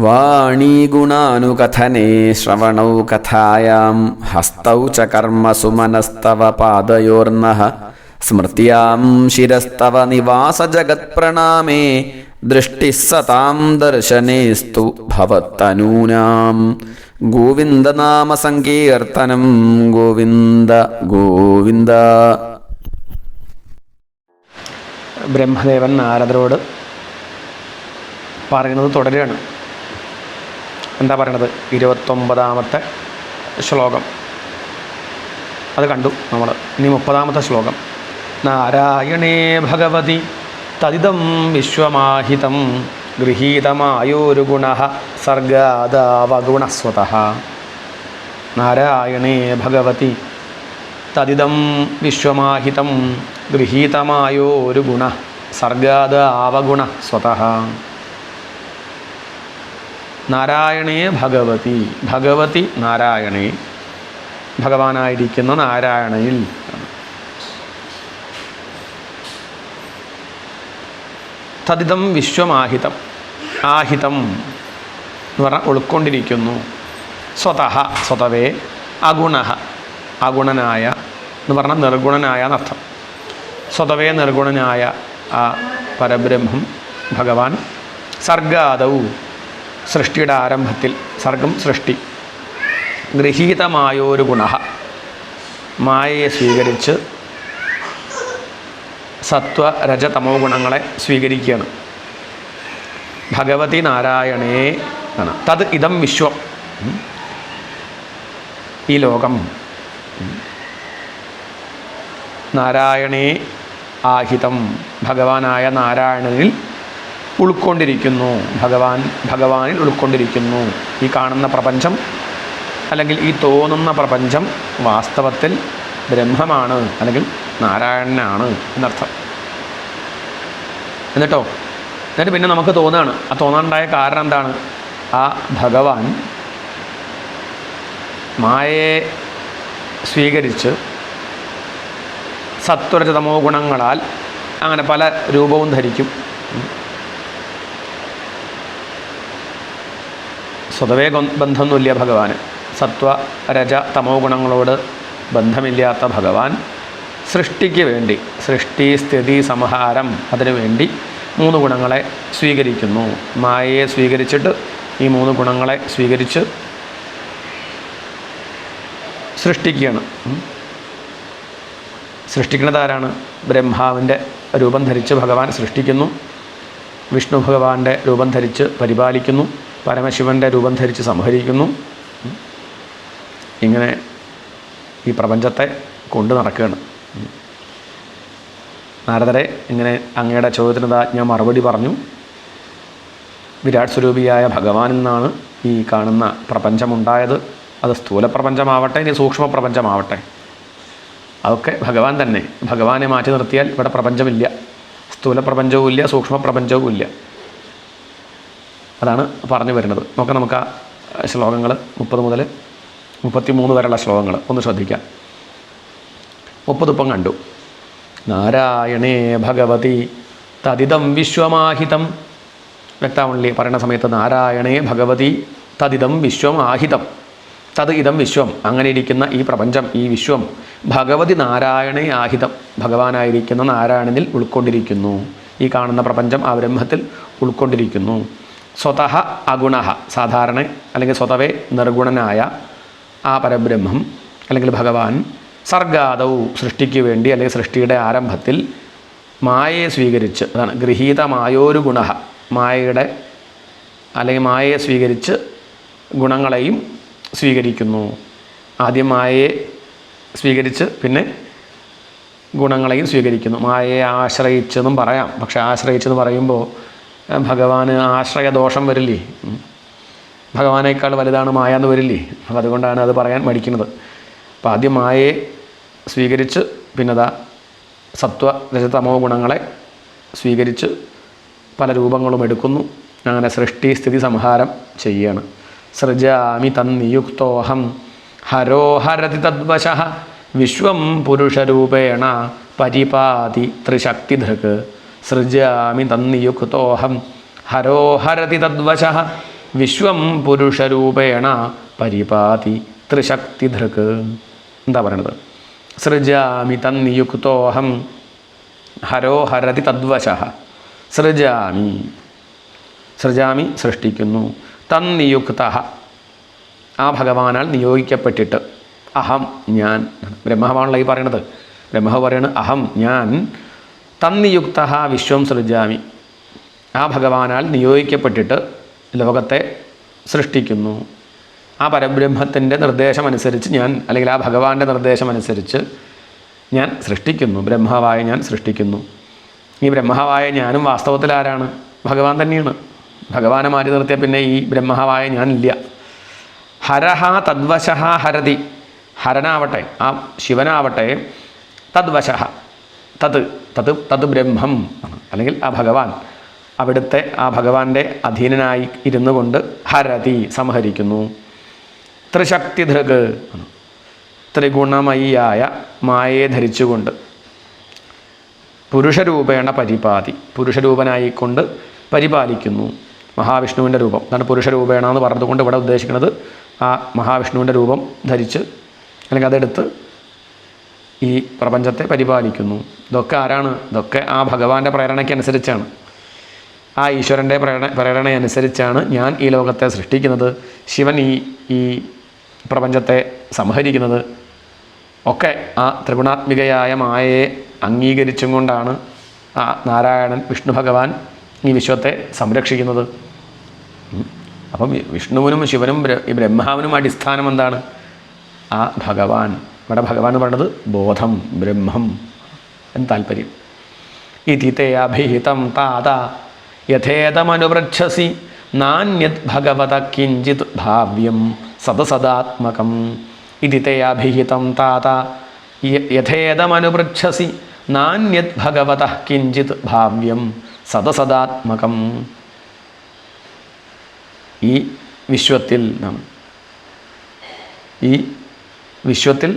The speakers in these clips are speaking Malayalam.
വാണീ ഗുണാനുകഥനേ ശ്രവണൗ കഥായാം ഹസ്തൗ ച കർമ്മസു മനസ്തവ പാദയോർനഃ സ്മൃത്യാം ശിരസ്തവ നിവാസ ജഗത്പ്രണാമേ ദൃഷ്ടിഃ സതാം ദർശനേസ്തു ഭവത്തനൂനാം. ഗോവിന്ദനാമ സങ്കീർത്തനം ഗോവിന്ദ ഗോവിന്ദ. ബ്രഹ്മദേവൻ നാരദരോട് പറയുന്നത് തുടരുകയാണ്. എന്താ പറയണത്? 29ാമത്തെ ശ്ലോകം അത് കണ്ടു നമ്മൾ. ഇനി 30ാമത്തെ ശ്ലോകം. നാരായണേ ഭഗവതി തദിദം വിശ്വമാഹിതം ഗൃഹീതമായോരു ഗുണഃ സർഗാദാവഗുണസ്വതഃ. നാരായണേ ഭഗവതി തദിദം വിശ്വമാഹിതം ഗൃഹീതമായോരു ഗുണഃ സർഗാദാവഗുണസ്വതഃ. നാരായണേ ഭഗവതി, ഭഗവതി നാരായണേ, ഭഗവാനായിരിക്കുന്ന നാരായണയിൽ. തദിദം വിശ്വമാഹിതം, ആഹിതം എന്ന് പറഞ്ഞാൽ ഉൾക്കൊണ്ടിരിക്കുന്നു. സ്വതഃ, സ്വതവേ. അഗുണഃ, അഗുണനായ എന്ന് പറഞ്ഞാൽ നിർഗുണനായ എന്നർത്ഥം. സ്വതവേ നിർഗുണനായ ആ പരബ്രഹ്മം ഭഗവാൻ സർഗാദൗ, സൃഷ്ടിയുടെ ആരംഭത്തിൽ, സർഗം സൃഷ്ടി, ഗൃഹീതമായോരു ഗുണഃ, മായയെ സ്വീകരിച്ച് സത്വ രജ തമോ ഗുണങ്ങളെ സ്വീകരിക്കുകയാണ്. ഭഗവതി നാരായണേ ആണ്. തത് ഇതം വിശ്വം, ഈ ലോകം. നാരായണേ ആഹിതം, ഭഗവാനായ നാരായണനിൽ ഉൾക്കൊണ്ടിരിക്കുന്നു. ഭഗവാനിൽ ഉൾക്കൊണ്ടിരിക്കുന്നു. ഈ കാണുന്ന പ്രപഞ്ചം അല്ലെങ്കിൽ ഈ തോന്നുന്ന പ്രപഞ്ചം വാസ്തവത്തിൽ ബ്രഹ്മമാണ് അല്ലെങ്കിൽ നാരായണനാണ് എന്നർത്ഥം. എന്നിട്ട് പിന്നെ നമുക്ക് തോന്നുകയാണ്. ആ തോന്നാനുണ്ടായ കാരണം എന്താണ്? ആ ഭഗവാൻ മായയെ സ്വീകരിച്ച് സത്വരജതമോ ഗുണങ്ങളാൽ അങ്ങനെ പല രൂപവും ധരിക്കും. സ്വതവേ ബന്ധമൊന്നുമില്ല ഭഗവാന്. സത്വ രജ തമോ ഗുണങ്ങളോട് ബന്ധമില്ലാത്ത ഭഗവാൻ സൃഷ്ടിക്ക് വേണ്ടി, സൃഷ്ടി സ്ഥിതി സംഹാരം, അതിനു വേണ്ടി 3 ഗുണങ്ങളെ സ്വീകരിക്കുന്നു. മായയെ സ്വീകരിച്ചിട്ട് ഈ 3 ഗുണങ്ങളെ സ്വീകരിച്ച് സൃഷ്ടിക്കുകയാണ്. സൃഷ്ടിക്കുന്നത് ആരാണ്? ബ്രഹ്മാവിൻ്റെ രൂപം ധരിച്ച് ഭഗവാൻ സൃഷ്ടിക്കുന്നു. വിഷ്ണു ഭഗവാന്റെ രൂപം ധരിച്ച് പരിപാലിക്കുന്നു. പരമശിവൻ്റെ രൂപം ധരിച്ച് സംഹരിക്കുന്നു. ഇങ്ങനെ ഈ പ്രപഞ്ചത്തെ കൊണ്ടു നടക്കുകയാണ്. നാരദരെ, ഇങ്ങനെ അങ്ങയുടെ ചോദ്യത്തിന് ഞാൻ മറുപടി പറഞ്ഞു. വിരാട് സ്വരൂപിയായ ഭഗവാനിൽ നിന്നാണ് ഈ കാണുന്ന പ്രപഞ്ചമുണ്ടായത്. അത് സ്ഥൂല പ്രപഞ്ചമാവട്ടെ, ഇനി സൂക്ഷ്മ പ്രപഞ്ചമാവട്ടെ, അതൊക്കെ ഭഗവാൻ തന്നെ. ഭഗവാനെ മാറ്റി നിർത്തിയാൽ ഇവിടെ പ്രപഞ്ചമില്ല. സ്ഥൂല പ്രപഞ്ചവും ഇല്ല, സൂക്ഷ്മ പ്രപഞ്ചവും ഇല്ല. അതാണ് പറഞ്ഞു വരുന്നത്. നമുക്ക് ആ ശ്ലോകങ്ങൾ 30 മുതൽ 33 വരെയുള്ള ശ്ലോകങ്ങൾ ഒന്ന് ശ്രദ്ധിക്കാം. 30 ഇപ്പം കണ്ടു. നാരായണേ ഭഗവതി തദിദം വിശ്വമാഹിതം. വ്യക്തമാണല്ലേ? പറയുന്ന സമയത്ത് നാരായണേ ഭഗവതി തദിദം വിശ്വമാഹിതം. തത് ഇതം വിശ്വം, അങ്ങനെ ഇരിക്കുന്ന ഈ പ്രപഞ്ചം, ഈ വിശ്വം ഭഗവതി നാരായണേ ആഹിതം, ഭഗവാനായിരിക്കുന്ന നാരായണനിൽ ഉൾക്കൊണ്ടിരിക്കുന്നു. ഈ കാണുന്ന പ്രപഞ്ചം ആ ബ്രഹ്മത്തിൽ ഉൾക്കൊണ്ടിരിക്കുന്നു. സ്വതഃ അഗുണഃ, സാധാരണ അല്ലെങ്കിൽ സ്വതവേ നിർഗുണനായ ആ പരബ്രഹ്മം അല്ലെങ്കിൽ ഭഗവാൻ സർഗാദൗ, സൃഷ്ടിക്ക് വേണ്ടി അല്ലെങ്കിൽ സൃഷ്ടിയുടെ ആരംഭത്തിൽ മായയെ സ്വീകരിച്ച്, അതാണ് ഗൃഹീതമായോരു ഗുണഃ, മായയുടെ അല്ലെങ്കിൽ മായയെ സ്വീകരിച്ച് ഗുണങ്ങളെയും സ്വീകരിക്കുന്നു. ആദ്യം മായയെ സ്വീകരിച്ച് പിന്നെ ഗുണങ്ങളെയും സ്വീകരിക്കുന്നു. മായയെ ആശ്രയിച്ചെന്നും പറയാം. പക്ഷെ ആശ്രയിച്ചെന്ന് പറയുമ്പോൾ ഭഗവാന് ആശ്രയദോഷം വരില്ലേ? ഭഗവാനേക്കാൾ വലുതാണ് മായ എന്ന് വരില്ലേ? അപ്പം അതുകൊണ്ടാണ് അത് പറയാൻ മടിക്കുന്നത്. അപ്പോൾ ആദ്യം മായയെ സ്വീകരിച്ച് പിന്നെ സത്വ രജതമോ ഗുണങ്ങളെ സ്വീകരിച്ച് പല രൂപങ്ങളും എടുക്കുന്നു. അങ്ങനെ സൃഷ്ടി സ്ഥിതി സംഹാരം ചെയ്യുകയാണ്. സൃജാമി തന്നിയുക്തോഹം ഹരോഹരതി തദ്വശഃ വിശ്വം പുരുഷരൂപേണ പരിപാതി ത്രിശക്തിധൃക്. സൃജാമി തന്നിയുക്തോഹം ഹരോ ഹരതി തദ്വശഃ വിശ്വം പുരുഷരൂപേണ പരിപാതി ത്രിശക്തിധൃക്. എന്താ പറയണത്? സൃജാമി തന്നിയുക്തോഹം ഹരോ ഹരതി തദ്വശഃ. സൃജാമി, സൃജാമി സൃഷ്ടിക്കുന്നു, തന്നിയുക്ത ആ ഭഗവാനാൽ നിയോഗിക്കപ്പെട്ടിട്ട്, അഹം ഞാൻ, ബ്രഹ്മാവാണല്ലോ ഈ പറയണത്. ബ്രഹ്മാവ് പറയണത് അഹം ഞാൻ, തന്നിയുക്ത വിശ്വം സൃജാമി ആ ഭഗവാനാൽ നിയോഗിക്കപ്പെട്ടിട്ട് ലോകത്തെ സൃഷ്ടിക്കുന്നു. ആ പരബ്രഹ്മത്തിൻ്റെ നിർദ്ദേശമനുസരിച്ച് ഞാൻ, അല്ലെങ്കിൽ ആ ഭഗവാന്റെ നിർദ്ദേശമനുസരിച്ച് ഞാൻ സൃഷ്ടിക്കുന്നു. ബ്രഹ്മാവായ ഞാൻ സൃഷ്ടിക്കുന്നു. ഈ ബ്രഹ്മാവായ ഞാനും വാസ്തവത്തിൽ ആരാണ്? ഭഗവാൻ തന്നെയാണ്. ഭഗവാനെ മാറ്റി നിർത്തിയാൽ പിന്നെ ഈ ബ്രഹ്മാവായ ഞാനില്ല. ഹരഹ തദ്വശഃ ഹരതി, ഹരനാവട്ടെ ആ ശിവനാവട്ടെ, തദ്വശഃ തത് ബ്രഹ്മം അല്ലെങ്കിൽ ആ ഭഗവാൻ അവിടുത്തെ ആ ഭഗവാന്റെ അധീനനായി ഇരുന്നു കൊണ്ട് ഹരതി സംഹരിക്കുന്നു. ത്രിശക്തിധൃക് ത്രിഗുണമയിയായ മായയെ ധരിച്ചുകൊണ്ട് പുരുഷരൂപേണ പരിപാതി പുരുഷരൂപനായിക്കൊണ്ട് പരിപാലിക്കുന്നു. മഹാവിഷ്ണുവിൻ്റെ രൂപം അതാണ് പുരുഷരൂപേണ എന്ന് പറഞ്ഞതുകൊണ്ട് ഇവിടെ ഉദ്ദേശിക്കുന്നത് ആ മഹാവിഷ്ണുവിൻ്റെ രൂപം ധരിച്ച് അല്ലെങ്കിൽ അതെടുത്ത് ഈ പ്രപഞ്ചത്തെ പരിപാലിക്കുന്നു. ഇതൊക്കെ ആരാണ്? ഇതൊക്കെ ആ ഭഗവാന്റെ പ്രേരണയ്ക്കനുസരിച്ചാണ്, ആ ഈശ്വരൻ്റെ പ്രേരണയനുസരിച്ചാണ് ഞാൻ ഈ ലോകത്തെ സൃഷ്ടിക്കുന്നത്. ശിവൻ ഈ പ്രപഞ്ചത്തെ സംഹരിക്കുന്നത്. ഒക്കെ ആ ത്രിഗുണാത്മികയായ മായയെ അംഗീകരിച്ചും കൊണ്ടാണ് ആ നാരായണൻ വിഷ്ണു ഭഗവാൻ ഈ വിശ്വത്തെ സംരക്ഷിക്കുന്നത്. അപ്പം വിഷ്ണുവിനും ശിവനും ഈ ബ്രഹ്മാവിനും അടിസ്ഥാനം എന്താണ്? ആ ഭഗവാൻ. ഇവിടെ ഭഗവാൻ എന്ന് പറയുന്നത് ബോധം, ബ്രഹ്മം എന്ന് താല്പര്യം. ഇതി തേ അഭിഹിതം താത യഥേതമനുപൃച്ഛസി നാന്യത് ഭഗവത കിഞ്ചിത് ഭാവ്യം സദസദാത്മകം. ഇതി തേ അഭിഹിതം താത യഥേതമനുപൃച്ഛസി നാന്യത് ഭഗവത കിഞ്ചിത് ഭാവ്യം സദസദാത്മകം. ഈ വിശ്വത്തിൽ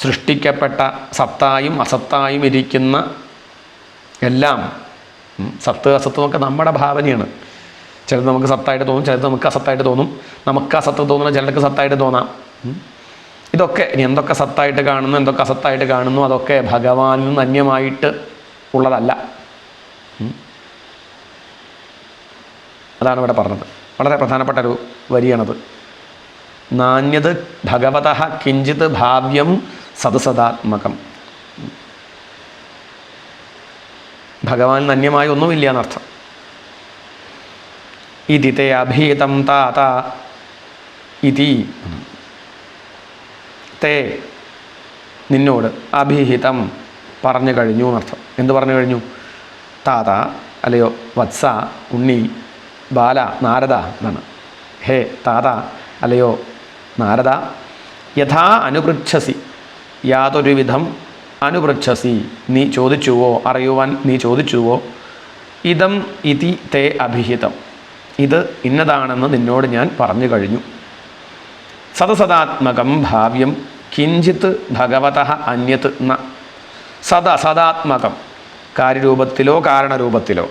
സൃഷ്ടിക്കപ്പെട്ട സത്തായും അസത്തായും ഇരിക്കുന്ന എല്ലാം, സത്ത് അസത്വമൊക്കെ നമ്മുടെ ഭാവനയാണ്. ചിലത് നമുക്ക് സത്തായിട്ട് തോന്നും, ചിലത് നമുക്ക് അസത്തായിട്ട് തോന്നും. നമുക്ക് അസത്ത് തോന്നുന്ന ചിലർക്ക് സത്തായിട്ട് തോന്നാം. ഇതൊക്കെ ഇനി എന്തൊക്കെ സത്തായിട്ട് കാണുന്നു, എന്തൊക്കെ അസത്തായിട്ട് കാണുന്നു, അതൊക്കെ ഭഗവാനിൽ നിന്ന് അന്യമായിട്ട് ഉള്ളതല്ല. അതാണ് ഇവിടെ പറഞ്ഞത്. വളരെ പ്രധാനപ്പെട്ട ഒരു വരിയാണത്. നാന്യത് ഭഗവതഃ കിഞ്ചിത് ഭാവ്യം സദസദാത്മകം. ഭഗവാൻ അന്യമായി ഒന്നുമില്ല എന്നർത്ഥം. ഇതി തേ അഭീതം താത ഇതി തേ നിന്നോട് അഭിഹിതം പറഞ്ഞു കഴിഞ്ഞു എന്നർത്ഥം. എന്ത് പറഞ്ഞു കഴിഞ്ഞു? താത അല്ലയോ വത്സ, ഉണ്ണി, ബാല, നാരദ എന്നാണ്. ഹേ താത അല്ലയോ നാരദ, യഥാ അനുപൃച്ഛസി യാതൊരു വിധം അനുപൃച്ഛസി നീ ചോദിച്ചുവോ, അറിയുവാൻ നീ ചോദിച്ചുവോ, ഇതം ഇതി തേ അഭിഹിതം ഇത് ഇന്നതാണെന്ന് നിന്നോട് ഞാൻ പറഞ്ഞു കഴിഞ്ഞു. സദസദാത്മകം ഭാവ്യം കിഞ്ചിത് ഭഗവതഃ അന്യത് ന. സദാത്മകം കാര്യരൂപത്തിലോ കാരണരൂപത്തിലോ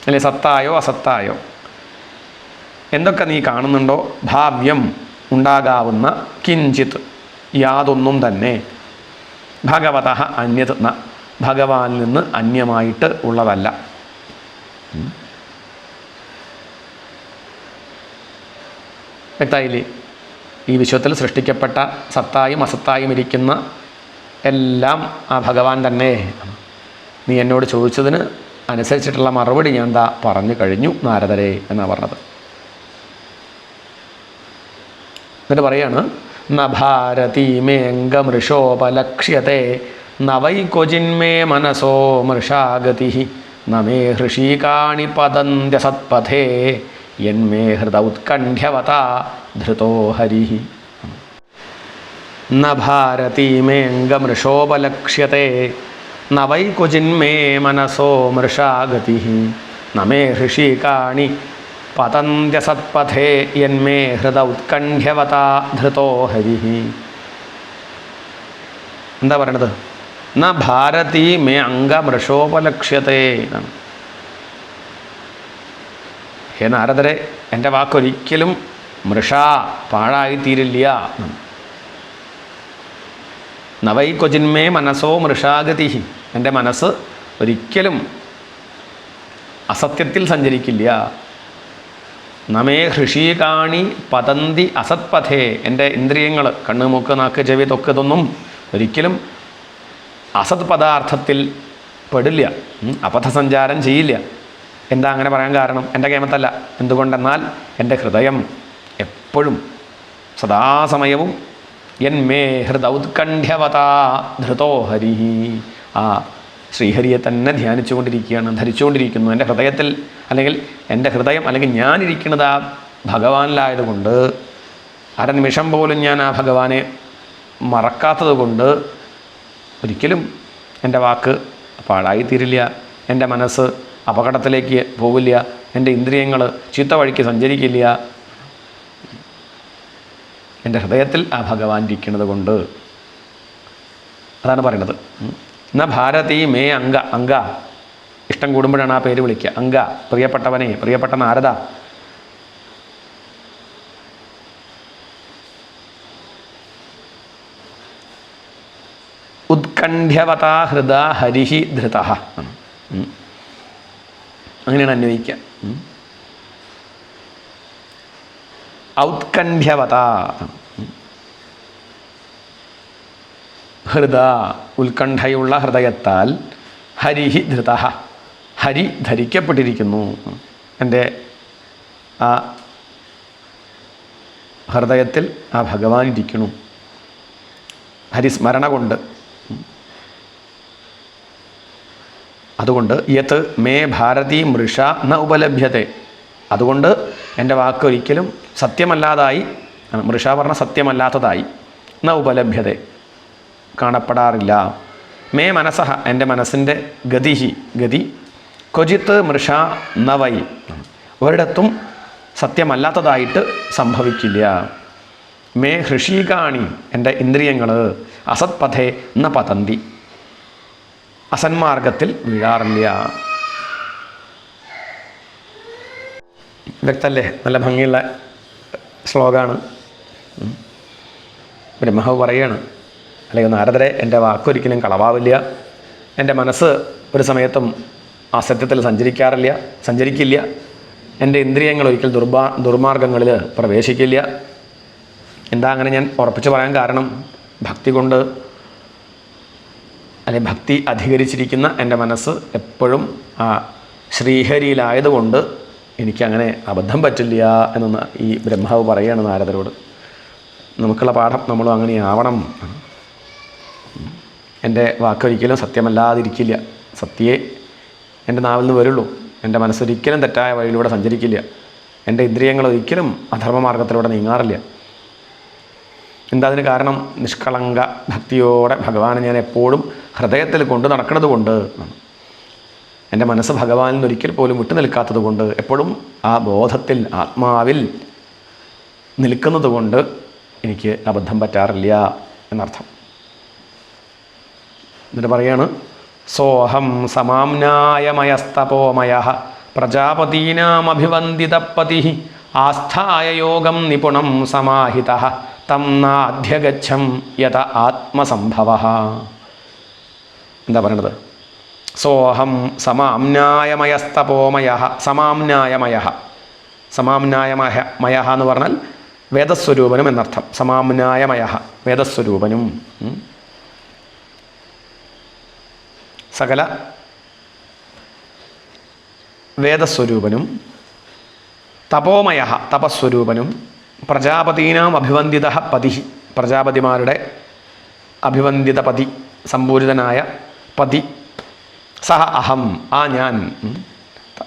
അല്ലെ സത്തായോ അസത്തായോ എന്തൊക്കെ നീ കാണുന്നുണ്ടോ, ഭാവ്യം ഉണ്ടാകാവുന്ന, കിഞ്ചിത് യാതൊന്നും തന്നെ, ഭഗവതഃ അന്യത് ന ഭഗവാനിൽ നിന്ന് അന്യമായിട്ട് ഉള്ളതല്ല. വ്യക്തമായില്ലേ? ഈ വിശ്വത്തിൽ സൃഷ്ടിക്കപ്പെട്ട സത്തായും അസത്തായും ഇരിക്കുന്ന എല്ലാം ആ ഭഗവാൻ തന്നെ. നീ എന്നോട് ചോദിച്ചതിന് അനുസരിച്ചിട്ടുള്ള മറുപടി ഞാൻ എന്താ പറഞ്ഞു കഴിഞ്ഞു നാരദരെ എന്നാണ് പറഞ്ഞത്. എന്നിട്ട് പറയാണ്, ന ഭാരതി മേംഗമൃഷോപലക്ഷ്യത്തെ ന വൈ ക്വചിന്മേ മനസോ മൃഷാഗതി ന മേ ഹൃഷീകാണി പതന്ത്യ സത്പഥേ യന്മേ ഹൃദ ഉത്കണ്ഠ്യവത ധൃതോ ഹരി. ന ഭാരതി മേംഗമൃഷോപലക്ഷ്യത്തെ ന വൈ ക്വചിന്മേ മനസോ മൃഷാഗതി ന മേ ഹൃഷീകാണി പതന്ത്യ സത്പഥേ യന്മേ ഹൃദ ഉത്കണ്ഠ്യവത ധൃതോ ഹരി. എന്താ പറയണത്? ന ഭാരതി മേ അംഗമൃഷോപലക്ഷ്യത്തെ എന്നാണ്. ഹേ നാരദരെ, എൻ്റെ വാക്കൊരിക്കലും മൃഷാ പാഴായിത്തീരില്ല. നവൈ ക്വചിന്മേ മനസ്സോ മൃഷാഗതി, എൻ്റെ മനസ്സ് ഒരിക്കലും അസത്യത്തിൽ സഞ്ചരിക്കില്ല. നമേ ഹൃഷീകാണി പതന്തി അസത്പഥേ, എൻ്റെ ഇന്ദ്രിയങ്ങൾ കണ്ണ് മൂക്ക് നാക്ക് ചെവി തൊക്ക് ഇതൊന്നും ഒരിക്കലും അസത് പദാർത്ഥത്തിൽ പെടില്ല, അപഥസഞ്ചാരം ചെയ്യില്ല. എന്താ അങ്ങനെ പറയാൻ കാരണം? എൻ്റെ കേമത്തല്ല. എന്തുകൊണ്ടെന്നാൽ എൻ്റെ ഹൃദയം എപ്പോഴും സദാസമയവും യന്മേ ഹൃദൗത്കണ്ഠ്യവതാ ധൃതോ ഹരി, ആ ശ്രീഹരിയെ തന്നെ ധ്യാനിച്ചുകൊണ്ടിരിക്കുകയാണ്, ധരിച്ചുകൊണ്ടിരിക്കുന്നു. എൻ്റെ ഹൃദയത്തിൽ, അല്ലെങ്കിൽ എൻ്റെ ഹൃദയം, അല്ലെങ്കിൽ ഞാനിരിക്കുന്നത് ആ ഭഗവാനിലായതുകൊണ്ട്, അരനിമിഷം പോലും ഞാൻ ആ ഭഗവാനെ മറക്കാത്തത് കൊണ്ട് ഒരിക്കലും എൻ്റെ വാക്ക് പാഴായിത്തീരില്ല, എൻ്റെ മനസ്സ് അപകടത്തിലേക്ക് പോവില്ല, എൻ്റെ ഇന്ദ്രിയങ്ങൾ ചീത്ത വഴിക്ക് സഞ്ചരിക്കില്ല. എൻ്റെ ഹൃദയത്തിൽ ആ ഭഗവാൻ ഇരിക്കുന്നത് കൊണ്ട്. അതാണ് പറയുന്നത്. ന ഭാരതി മേ അംഗ, അംഗ ഇഷ്ടം കൂടുമ്പോഴാണ് ആ പേര് വിളിക്കുക. അംഗ, പ്രിയപ്പെട്ടവനെ, പ്രിയപ്പെട്ട നാരദ. ഉത്കണ്ഠ്യവതാ ഹൃദ ഹരിഹി ധൃത, അങ്ങനെയാണ് അന്വയിക്കുക. ഔത്കണ്ഠ്യവത, ഹൃദ ഉത്കണ്ഠയുള്ള ഹൃദയത്താൽ, ഹരിഹി ധൃത, ഹരി ധരിക്കപ്പെട്ടിരിക്കുന്നു. എൻ്റെ ആ ഹൃദയത്തിൽ ആ ഭഗവാൻ ഇരിക്കുന്നു, ഹരിസ്മരണ കൊണ്ട്. അതുകൊണ്ട് യത് മേ ഭാരതി മൃഷ ന ഉപലഭ്യത്തെ, അതുകൊണ്ട് എൻ്റെ വാക്ക് ഒരിക്കലും സത്യമല്ലാതായി, മൃഷ പറഞ്ഞ സത്യമല്ലാത്തതായി, ന ഉപലഭ്യത്തെ കാണപ്പെടാറില്ല. മേ മനസ്സഹ, എൻ്റെ മനസ്സിൻ്റെ ഗതിഹി, ഗതി, ക്വചിത്ത് മൃഷ ന വൈ, ഒരിടത്തും സത്യമല്ലാത്തതായിട്ട് സംഭവിക്കില്ല. മേ ഹൃഷീകാണി, എൻ്റെ ഇന്ദ്രിയങ്ങൾ അസത്പഥേ ന പതന്തി, അസന്മാർഗത്തിൽ വീഴാറില്ല. വ്യക്തല്ലേ? നല്ല ഭംഗിയുള്ള ശ്ലോകമാണ്. ബ്രഹ്മാവ് പറയാണ്, അല്ലെങ്കിൽ നാരദരെ, എൻ്റെ വാക്കൊരിക്കലും കളവാവില്ല, എൻ്റെ മനസ്സ് ഒരു സമയത്തും അസത്യത്തിൽ സഞ്ചരിക്കില്ല, എൻ്റെ ഇന്ദ്രിയങ്ങൾ ഒരിക്കൽ ദുർമാർഗങ്ങളിൽ പ്രവേശിക്കില്ല. എന്താ അങ്ങനെ ഞാൻ ഉറപ്പിച്ച് പറയാൻ കാരണം? ഭക്തി കൊണ്ട്, അല്ലെങ്കിൽ ഭക്തി അധികരിച്ചിരിക്കുന്ന എൻ്റെ മനസ്സ് എപ്പോഴും ആ ശ്രീഹരിയിലായതുകൊണ്ട് എനിക്കങ്ങനെ അബദ്ധം പറ്റില്ല എന്നൊന്ന് ഈ ബ്രഹ്മാവ് പറയുകയാണ് നാരദരോട്. നമുക്കുള്ള പാഠം നമ്മളും അങ്ങനെ ആവണം. എൻ്റെ വാക്കൊരിക്കലും സത്യമല്ലാതിരിക്കില്ല, സത്യേ എൻ്റെ നാവിൽ നിന്ന് വരുള്ളൂ. എൻ്റെ മനസ്സൊരിക്കലും തെറ്റായ വഴിയിലൂടെ സഞ്ചരിക്കില്ല, എൻ്റെ ഇന്ദ്രിയങ്ങൾ ഒരിക്കലും അധർമ്മമാർഗത്തിലൂടെ നീങ്ങാറില്ല. എന്താ അതിന് കാരണം? നിഷ്കളങ്ക ഭക്തിയോടെ ഭഗവാനെ ഞാൻ എപ്പോഴും ഹൃദയത്തിൽ കൊണ്ട് നടക്കുന്നത് കൊണ്ട്, എൻ്റെ മനസ്സ് ഭഗവാനിൽ നിന്ന് ഒരിക്കൽ പോലും വിട്ടു നിൽക്കാത്തത് കൊണ്ട്, എപ്പോഴും ആ ബോധത്തിൽ, ആത്മാവിൽ നിൽക്കുന്നത് കൊണ്ട് എനിക്ക് അബദ്ധം പറ്റാറില്ല എന്നർത്ഥം. എന്നിട്ട് പറയാണ്, സോഹം സമാംനായമയസ്തപോമയ പ്രജാപതീനാമഭിവന്ദിതപതി ആസ്ഥായ യോഗം നിപുണം സമാഹിത തം നാധ്യഗച്ഛം യത ആത്മസംഭവ. എന്താ പറയണത്? സോഹം സമാംനായമയസ്തപോമയ, സമാംനായമയ, സമാംനായമയ എന്ന് പറഞ്ഞാൽ വേദസ്വരൂപനും എന്നർത്ഥം. സമാംനായമയ, വേദസ്വരൂപനും, സകല വേദസ്വരൂപനും, തപോമയ, തപസ്വരൂപനും, പ്രജാപതീനാം അഭിവന്ദിത പതി, പ്രജാപതിമാരുടെ അഭിവന്ദിത പതി, സമ്പൂരിതനായ പതി, സഹ അഹം, ആ ഞാൻ,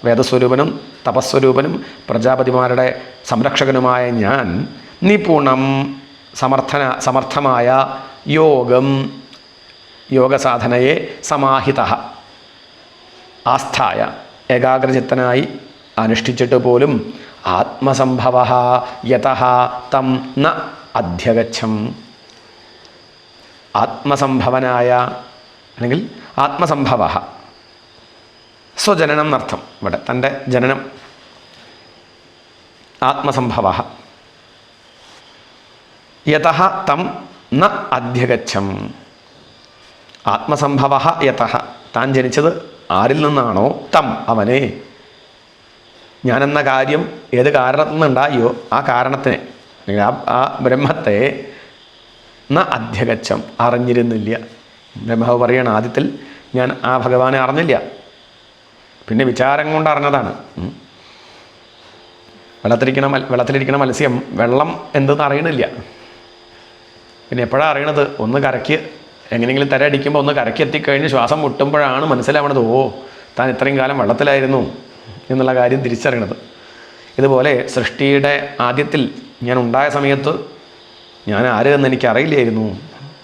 വേദസ്വരൂപനും തപസ്വരൂപനും പ്രജാപതിമാരുടെ സംരക്ഷകനുമായ ഞാൻ, നിപുണം സമർത്ഥമായ യോഗം, യോഗസാധനയെ സമാഹിത, ആസ്ഥായ, ഏകാഗ്രചിത്തനായി അനുഷ്ഠിച്ചിട്ട് പോലും ആത്മസംഭവ യതഃ തം ന അധ്യഗച്ഛം, ആത്മസംഭവനായ, അല്ലെങ്കിൽ ആത്മസംഭവ, സ്വജനനം എന്നർത്ഥം. ഇവിടെ തൻ്റെ ജനനം, ആത്മസംഭവ യതഃ തം ന അധ്യഗച്ഛം. ആത്മസംഭവ യതഃ, താൻ ജനിച്ചത് ആരിൽ നിന്നാണോ, തം അവനെ, ഞാനെന്ന കാര്യം ഏത് കാരണത്തിൽ നിന്നുണ്ടായോ ആ കാരണത്തിനെ, ആ ബ്രഹ്മത്തെ ന അധ്യഗച്ഛം അറിഞ്ഞിരുന്നില്ല. ബ്രഹ്മാവ് പറയണം, ആദ്യത്തിൽ ഞാൻ ആ ഭഗവാനെ അറിഞ്ഞില്ല, പിന്നെ വിചാരം കൊണ്ട് അറിഞ്ഞതാണ്. വെള്ളത്തിലിരിക്കണ മത്സ്യം വെള്ളം എന്തെന്ന് അറിയണില്ല. പിന്നെ എപ്പോഴാണ് അറിയണത്? ഒന്ന് കരയ്ക്ക് എങ്ങനെയെങ്കിലും തരയടിക്കുമ്പോൾ ഒന്ന് കരയ്ക്ക് എത്തിക്കഴിഞ്ഞ് ശ്വാസം മുട്ടുമ്പോഴാണ് മനസ്സിലാവണത്, ഓ താൻ ഇത്രയും കാലം വെള്ളത്തിലായിരുന്നു എന്നുള്ള കാര്യം തിരിച്ചറിയണത്. ഇതുപോലെ സൃഷ്ടിയുടെ ആദ്യത്തിൽ ഞാൻ ഉണ്ടായ സമയത്ത് ഞാൻ ആര് എന്ന് എനിക്കറിയില്ലായിരുന്നു.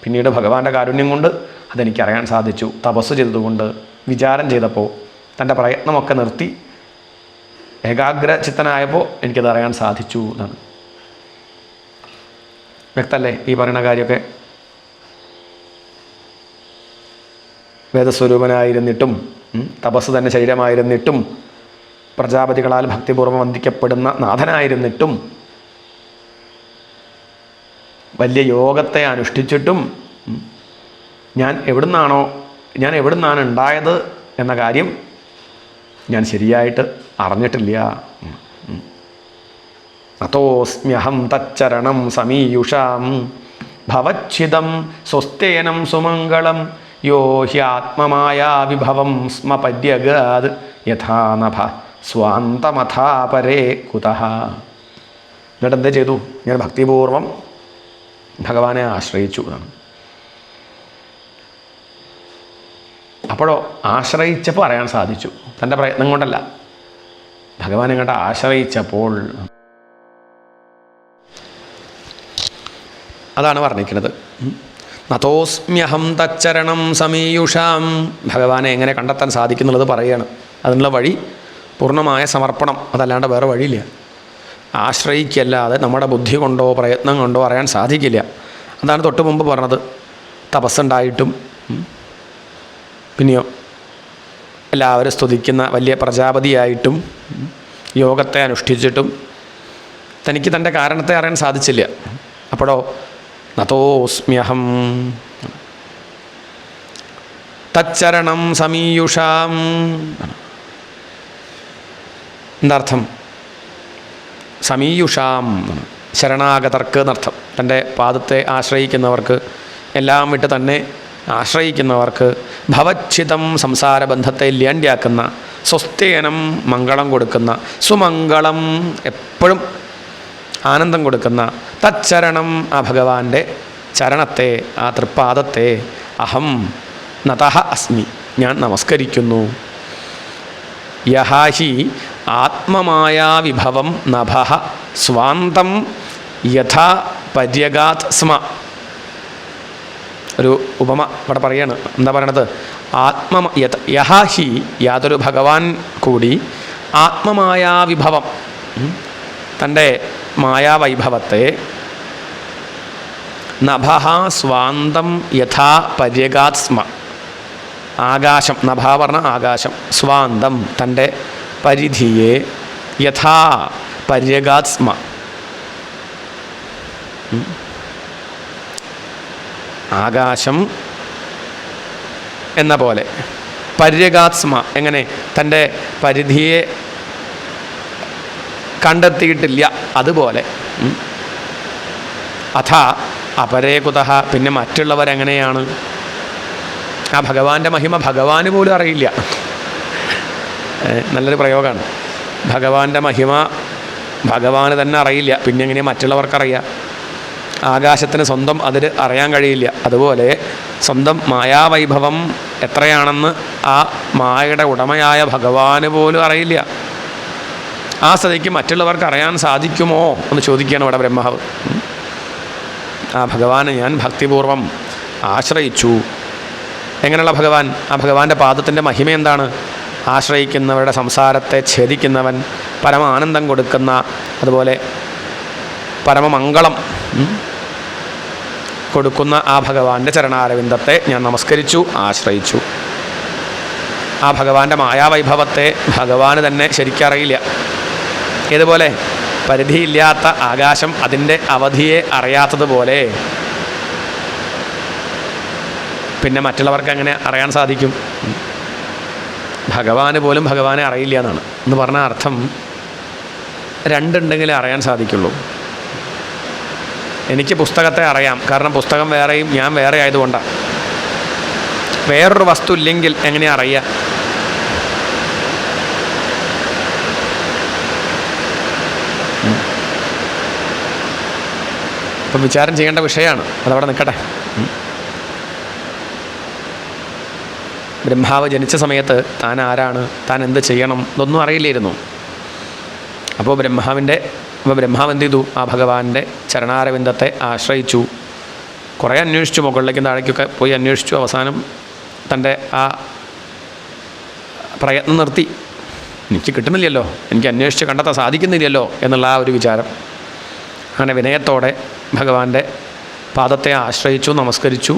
പിന്നീട് ഭഗവാന്റെ കാരുണ്യം കൊണ്ട് അതെനിക്കറിയാൻ സാധിച്ചു. തപസ് ചെയ്തതുകൊണ്ട്, വിചാരം ചെയ്തപ്പോൾ, തൻ്റെ പ്രയത്നമൊക്കെ നിർത്തി ഏകാഗ്രചിത്തനായപ്പോൾ എനിക്കത് അറിയാൻ സാധിച്ചു എന്നാണ്. വ്യക്തമല്ലേ ഈ പറയുന്ന കാര്യമൊക്കെ? വേദസ്വരൂപനായിരുന്നിട്ടും തപസ് തന്നെ ശരീരമായിരുന്നിട്ടും പ്രജാപതികളാൽ ഭക്തിപൂർവ്വം വന്ദിക്കപ്പെടുന്ന നാഥനായിരുന്നിട്ടും വലിയ യോഗത്തെ അനുഷ്ഠിച്ചിട്ടും ഞാൻ എവിടുന്നാണ് ഉണ്ടായത് എന്ന കാര്യം ഞാൻ ശരിയായിട്ട് അറിഞ്ഞിട്ടില്ല. അതോസ്മ്യഹം തച്ചരണം സമീയുഷാം ഭവച്ഛിദം സ്വസ്തേനം സുമംഗളം യോ ഹ്യാത്മമായാ വിഭവം സ്മ പര്യഗാത് യഥാ നഭ സ്വാന്തമഥാ പരേ കുതഃ. എന്നിട്ട് എന്ത് ചെയ്തു? ഞാൻ ഭക്തിപൂർവം ഭഗവാനെ ആശ്രയിച്ചു എന്നാണ്. അപ്പോഴോ ആശ്രയിച്ചപ്പോൾ അറിയാൻ സാധിച്ചു, തൻ്റെ പ്രയത്നം കൊണ്ടല്ല, ഭഗവാനെ കണ്ട് ആശ്രയിച്ചപ്പോൾ. അതാണ് വർണ്ണിക്കുന്നത്. നതോസ്മ്യഹം തച്ചരണം സമീയുഷാം. ഭഗവാനെ എങ്ങനെ കണ്ടെത്താൻ സാധിക്കുന്നുള്ളത് പറയുകയാണ്. അതിനുള്ള വഴി പൂർണ്ണമായ സമർപ്പണം, അതല്ലാണ്ട് വേറെ വഴിയില്ല. ആശ്രയിക്കല്ലാതെ നമ്മുടെ ബുദ്ധി കൊണ്ടോ പ്രയത്നം കൊണ്ടോ അറിയാൻ സാധിക്കില്ല. അതാണ് തൊട്ട് മുമ്പ് പറഞ്ഞത്. തപസ്സുണ്ടായിട്ടും പിന്നെയോ എല്ലാവരും സ്തുതിക്കുന്ന വലിയ പ്രജാപതിയായിട്ടും യോഗത്തെ അനുഷ്ഠിച്ചിട്ടും തനിക്ക് തൻ്റെ കാരണത്തെ അറിയാൻ സാധിച്ചില്ല. അപ്പോഴോ നതോസ്മ്യഹം തച്ചരണം സമീയുഷാം. എന്താർത്ഥം? സമീയുഷാം ശരണാഗതർക്ക് എന്നർത്ഥം. തൻ്റെ പാദത്തെ ആശ്രയിക്കുന്നവർക്ക്, എല്ലാം വിട്ട് തന്നെ ആശ്രയിക്കുന്നവർക്ക്, ഭവച്ഛിതം സംസാരബന്ധത്തെ ഇല്ലാണ്ടിയാക്കുന്ന, സ്വസ്തേനം മംഗളം കൊടുക്കുന്ന, സുമംഗളം എപ്പോഴും ആനന്ദം കൊടുക്കുന്ന തച്ചരണം ആ ഭഗവാന്റെ ചരണത്തെ, ആ തൃപ്പാദത്തെ അഹം നതഃ അസ്മി ഞാൻ നമസ്കരിക്കുന്നു. യഹാഹി ആത്മമായാ വിഭവം നഭഃ സ്വാന്തം യഥാ പര്യഗാത് സ്മ. ഒരു ഉപമ ഇവിടെ പറയാണ്. എന്താ പറയണത്? യഹാഹി യാതൊരു ഭഗവാൻ കൂടി ആത്മമായാ വിഭവം, തൻ്റെ മായാവൈഭവത്തെ നഭഃ സ്വാന്തം യഥാ പര്യഗാത് സ്മ. ആകാശം, നഭ പറഞ്ഞ ആകാശം, സ്വാന്തം തൻ്റെ പരിധിയെ, യഥാ പര്യഗാത് സ്മ ആകാശം എന്ന പോലെ, പര്യഗാത് സ്മ എങ്ങനെ? തൻ്റെ പരിധിയെ കണ്ടെത്തിയിട്ടില്ല അതുപോലെ. അഥ അപരേ കുതഃ പിന്നെ മറ്റുള്ളവരെങ്ങനെയാണ്? ആ ഭഗവാന്റെ മഹിമ ഭഗവാന് പോലും അറിയില്ല. നല്ലൊരു പ്രയോഗമാണ്. ഭഗവാന്റെ മഹിമ ഭഗവാന് തന്നെ അറിയില്ല, പിന്നെ എങ്ങനെയാണ് മറ്റുള്ളവർക്കറിയാം? ആകാശത്തിന് സ്വന്തം അതിൽ അറിയാൻ കഴിയില്ല. അതുപോലെ സ്വന്തം മായാവൈഭവം എത്രയാണെന്ന് ആ മായയുടെ ഉടമയായ ഭഗവാന് പോലും അറിയില്ല. ആ സ്ഥിതിക്ക് മറ്റുള്ളവർക്ക് അറിയാൻ സാധിക്കുമോ എന്ന് ചോദിക്കുകയാണ് ഇവിടെ ബ്രഹ്മാവ്. ആ ഭഗവാനെ ഞാൻ ഭക്തിപൂർവം ആശ്രയിച്ചു. എങ്ങനെയുള്ള ഭഗവാൻ? ആ ഭഗവാന്റെ പാദത്തിൻ്റെ മഹിമ എന്താണ്? ആശ്രയിക്കുന്നവരുടെ സംസാരത്തെ ഛേദിക്കുന്നവൻ, പരമാനന്ദം കൊടുക്കുന്ന, അതുപോലെ പരമമംഗളം കൊടുക്കുന്ന ആ ഭഗവാന്റെ ചരണാരവിന്ദത്തെ ഞാൻ നമസ്കരിച്ചു, ആശ്രയിച്ചു. ആ ഭഗവാന്റെ മായാവൈഭവത്തെ ഭഗവാന് തന്നെ ശരിക്കറിയില്ല. ഏതുപോലെ പരിധിയില്ലാത്ത ആകാശം അതിൻ്റെ അവധിയെ അറിയാത്തതുപോലെ പിന്നെ മറ്റുള്ളവർക്ക് എങ്ങനെ അറിയാൻ സാധിക്കും? ഭഗവാന് പോലും ഭഗവാനെ അറിയില്ല എന്നാണ്. എന്ന് പറഞ്ഞ അർത്ഥം രണ്ടുണ്ടെങ്കിലേ അറിയാൻ സാധിക്കുള്ളൂ. എനിക്ക് പുസ്തകത്തെ അറിയാം, കാരണം പുസ്തകം വേറെയും ഞാൻ വേറെ ആയതുകൊണ്ടാണ്. വേറൊരു വസ്തു ഇല്ലെങ്കിൽ എങ്ങനെയാണ് അറിയുക? ഇപ്പം വിചാരം ചെയ്യേണ്ട വിഷയമാണ്, അതവിടെ നിൽക്കട്ടെ. ബ്രഹ്മാവ് ജനിച്ച സമയത്ത് താൻ ആരാണ്, താൻ എന്ത് ചെയ്യണം, ഇതൊന്നും അറിയില്ലായിരുന്നു. അപ്പോൾ ബ്രഹ്മാവ് എന്ത് ചെയ്തു? ആ ഭഗവാന്റെ ചരണാരവിന്ദത്തെ ആശ്രയിച്ചു. കുറേ അന്വേഷിച്ചു, മുകളിലേക്കും താഴേക്കൊക്കെ പോയി അന്വേഷിച്ചു. അവസാനം തൻ്റെ ആ പ്രയത്നം നിർത്തി. എനിക്ക് കിട്ടുന്നില്ലല്ലോ, എനിക്ക് അന്വേഷിച്ച് കണ്ടെത്താൻ സാധിക്കുന്നില്ലല്ലോ എന്നുള്ള ആ ഒരു വിചാരം. അങ്ങനെ വിനയത്തോടെ ഭഗവാന്റെ പാദത്തെ ആശ്രയിച്ചു, നമസ്കരിച്ചു.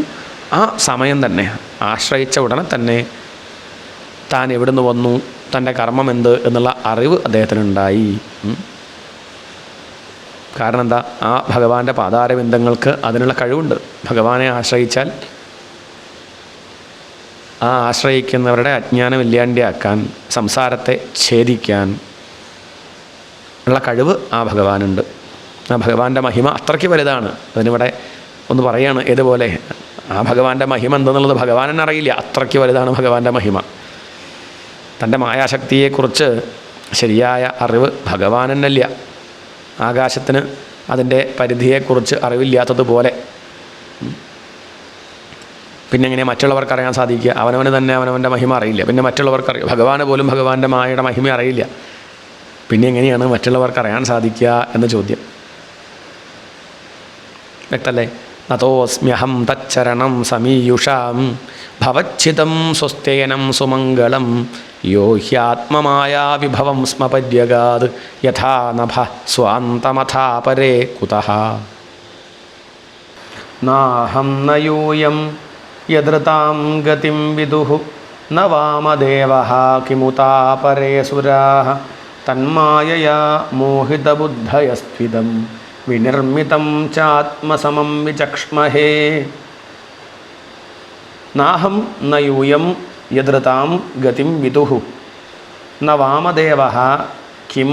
ആ സമയം തന്നെ, ആശ്രയിച്ച ഉടനെ തന്നെ താൻ എവിടുന്ന് വന്നു, തൻ്റെ കർമ്മം എന്ത് എന്നുള്ള അറിവ് അദ്ദേഹത്തിനുണ്ടായി. കാരണം എന്താ? ആ ഭഗവാന്റെ പാതാരബിന്ദങ്ങൾക്ക് അതിനുള്ള കഴിവുണ്ട്. ഭഗവാനെ ആശ്രയിച്ചാൽ ആ ആശ്രയിക്കുന്നവരുടെ അജ്ഞാനം ഇല്ലാണ്ടാക്കാൻ, സംസാരത്തെ ഛേദിക്കാൻ ഉള്ള കഴിവ് ആ ഭഗവാനുണ്ട്. ആ ഭഗവാന്റെ മഹിമ അത്രയ്ക്ക് വലുതാണ്. അതിനിവിടെ ഒന്ന് പറയുകയാണ്. ഏതുപോലെ ആ ഭഗവാന്റെ മഹിമ എന്തെന്നുള്ളത് ഭഗവാനെന്നെ അറിയില്ല, അത്രയ്ക്ക് വലുതാണ് ഭഗവാന്റെ മഹിമ. തൻ്റെ മായാശക്തിയെക്കുറിച്ച് ശരിയായ അറിവ് ഭഗവാനെന്നല്ല. ആകാശത്തിന് അതിൻ്റെ പരിധിയെക്കുറിച്ച് അറിവില്ലാത്തതുപോലെ പിന്നെ എങ്ങനെ മറ്റുള്ളവർക്ക് അറിയാൻ സാധിക്കുക? അവനവന് തന്നെ അവനവൻ്റെ മഹിമ അറിയില്ല, പിന്നെ മറ്റുള്ളവർക്ക് അറിയാം. ഭഗവാന് പോലും ഭഗവാന്റെ മായയുടെ മഹിമ അറിയില്ല, പിന്നെ എങ്ങനെയാണ് മറ്റുള്ളവർക്ക് അറിയാൻ സാധിക്കുക എന്ന ചോദ്യം വ്യക്തല്ലേ? നതോസ്മ്യഹം തച്ചരണം സമീയുഷാം ഭവച്ഛിതം സ്വസ്തേനം സുമംഗളം യോ ഹ്യാത്മമായാ വിഭവം സ്മ പര്യഗാത് യഥാ നഭ സ്വാന്തമഥാ പരേ കുതഃ. നാഹം ന യൂയം യദൃതാം ഗതിം വിദുഃ ന വാമദേവഃ കിമുതാ പരേ സുരാഃ തന്മായയാ മോഹിതബുദ്ധയസ്ത്വിദം വിനിർമ്മിതം ചാത്മസമം വിചക്ഷ്മഹേ. നാഹം ന യൂയം യദൃതാം ഗതിം വിദുഃ ന വാമദേവഃ കിം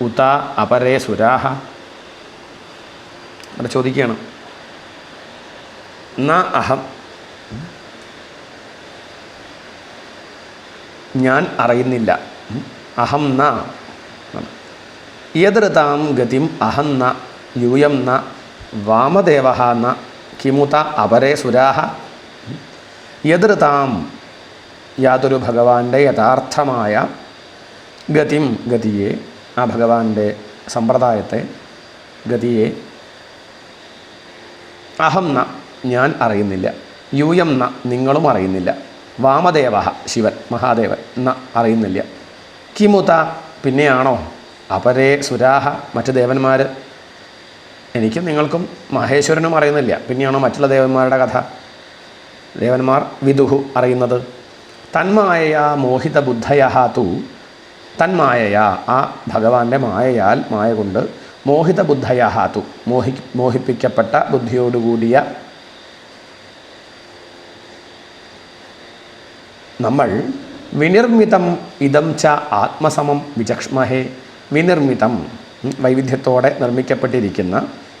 ഉത അപരേ സുരാഃ. അവിടെ ചോദിക്കുകയാണ്, ന അഹം, ഞാൻ അറിയുന്നില്ല. അഹം ന യദൃതാം ഗതിം അഹം ന യൂയം ന വാമദേവഃ ന കിമുത അപരേ സുരാഃ. യദൃതാം, യാതൊരു ഭഗവാന്റെ യഥാർത്ഥമായ ഗതിം, ഗതിയെ, ആ ഭഗവാന്റെ സമ്പ്രദായത്തെ, ഗതിയെ, അഹം ന, ഞാൻ അറിയുന്നില്ല, യൂയം ന, നിങ്ങളും അറിയുന്നില്ല, വാമദേവ, ശിവൻ മഹാദേവൻ, ന, അറിയുന്നില്ല, കിമുത, പിന്നെയാണോ, അപരേ സുരാഹ, മറ്റ് ദേവന്മാർ, എനിക്കും നിങ്ങൾക്കും മഹേശ്വരനും അറിയുന്നില്ല, പിന്നെയാണോ മറ്റുള്ള ദേവന്മാരുടെ കഥ? ദേവന്മാർ വിദുഹു അറിയുന്നത്. തന്മായയാ മോഹിത ബുദ്ധയഃ തു, തന്മായയാ, ആ ഭഗവാന്റെ മായയാൽ, മായ കൊണ്ട്, മോഹിത ബുദ്ധയഃ തു, മോഹിപ്പിക്കപ്പെട്ട ബുദ്ധിയോടുകൂടിയ നമ്മൾ, വിനിർമ്മിതം ഇതം ച ആത്മസമം വിചക്ഷ്മഹേ, വിനിർമ്മിതം, വൈവിധ്യത്തോടെ നിർമ്മിക്കപ്പെട്ടിരിക്കുന്ന,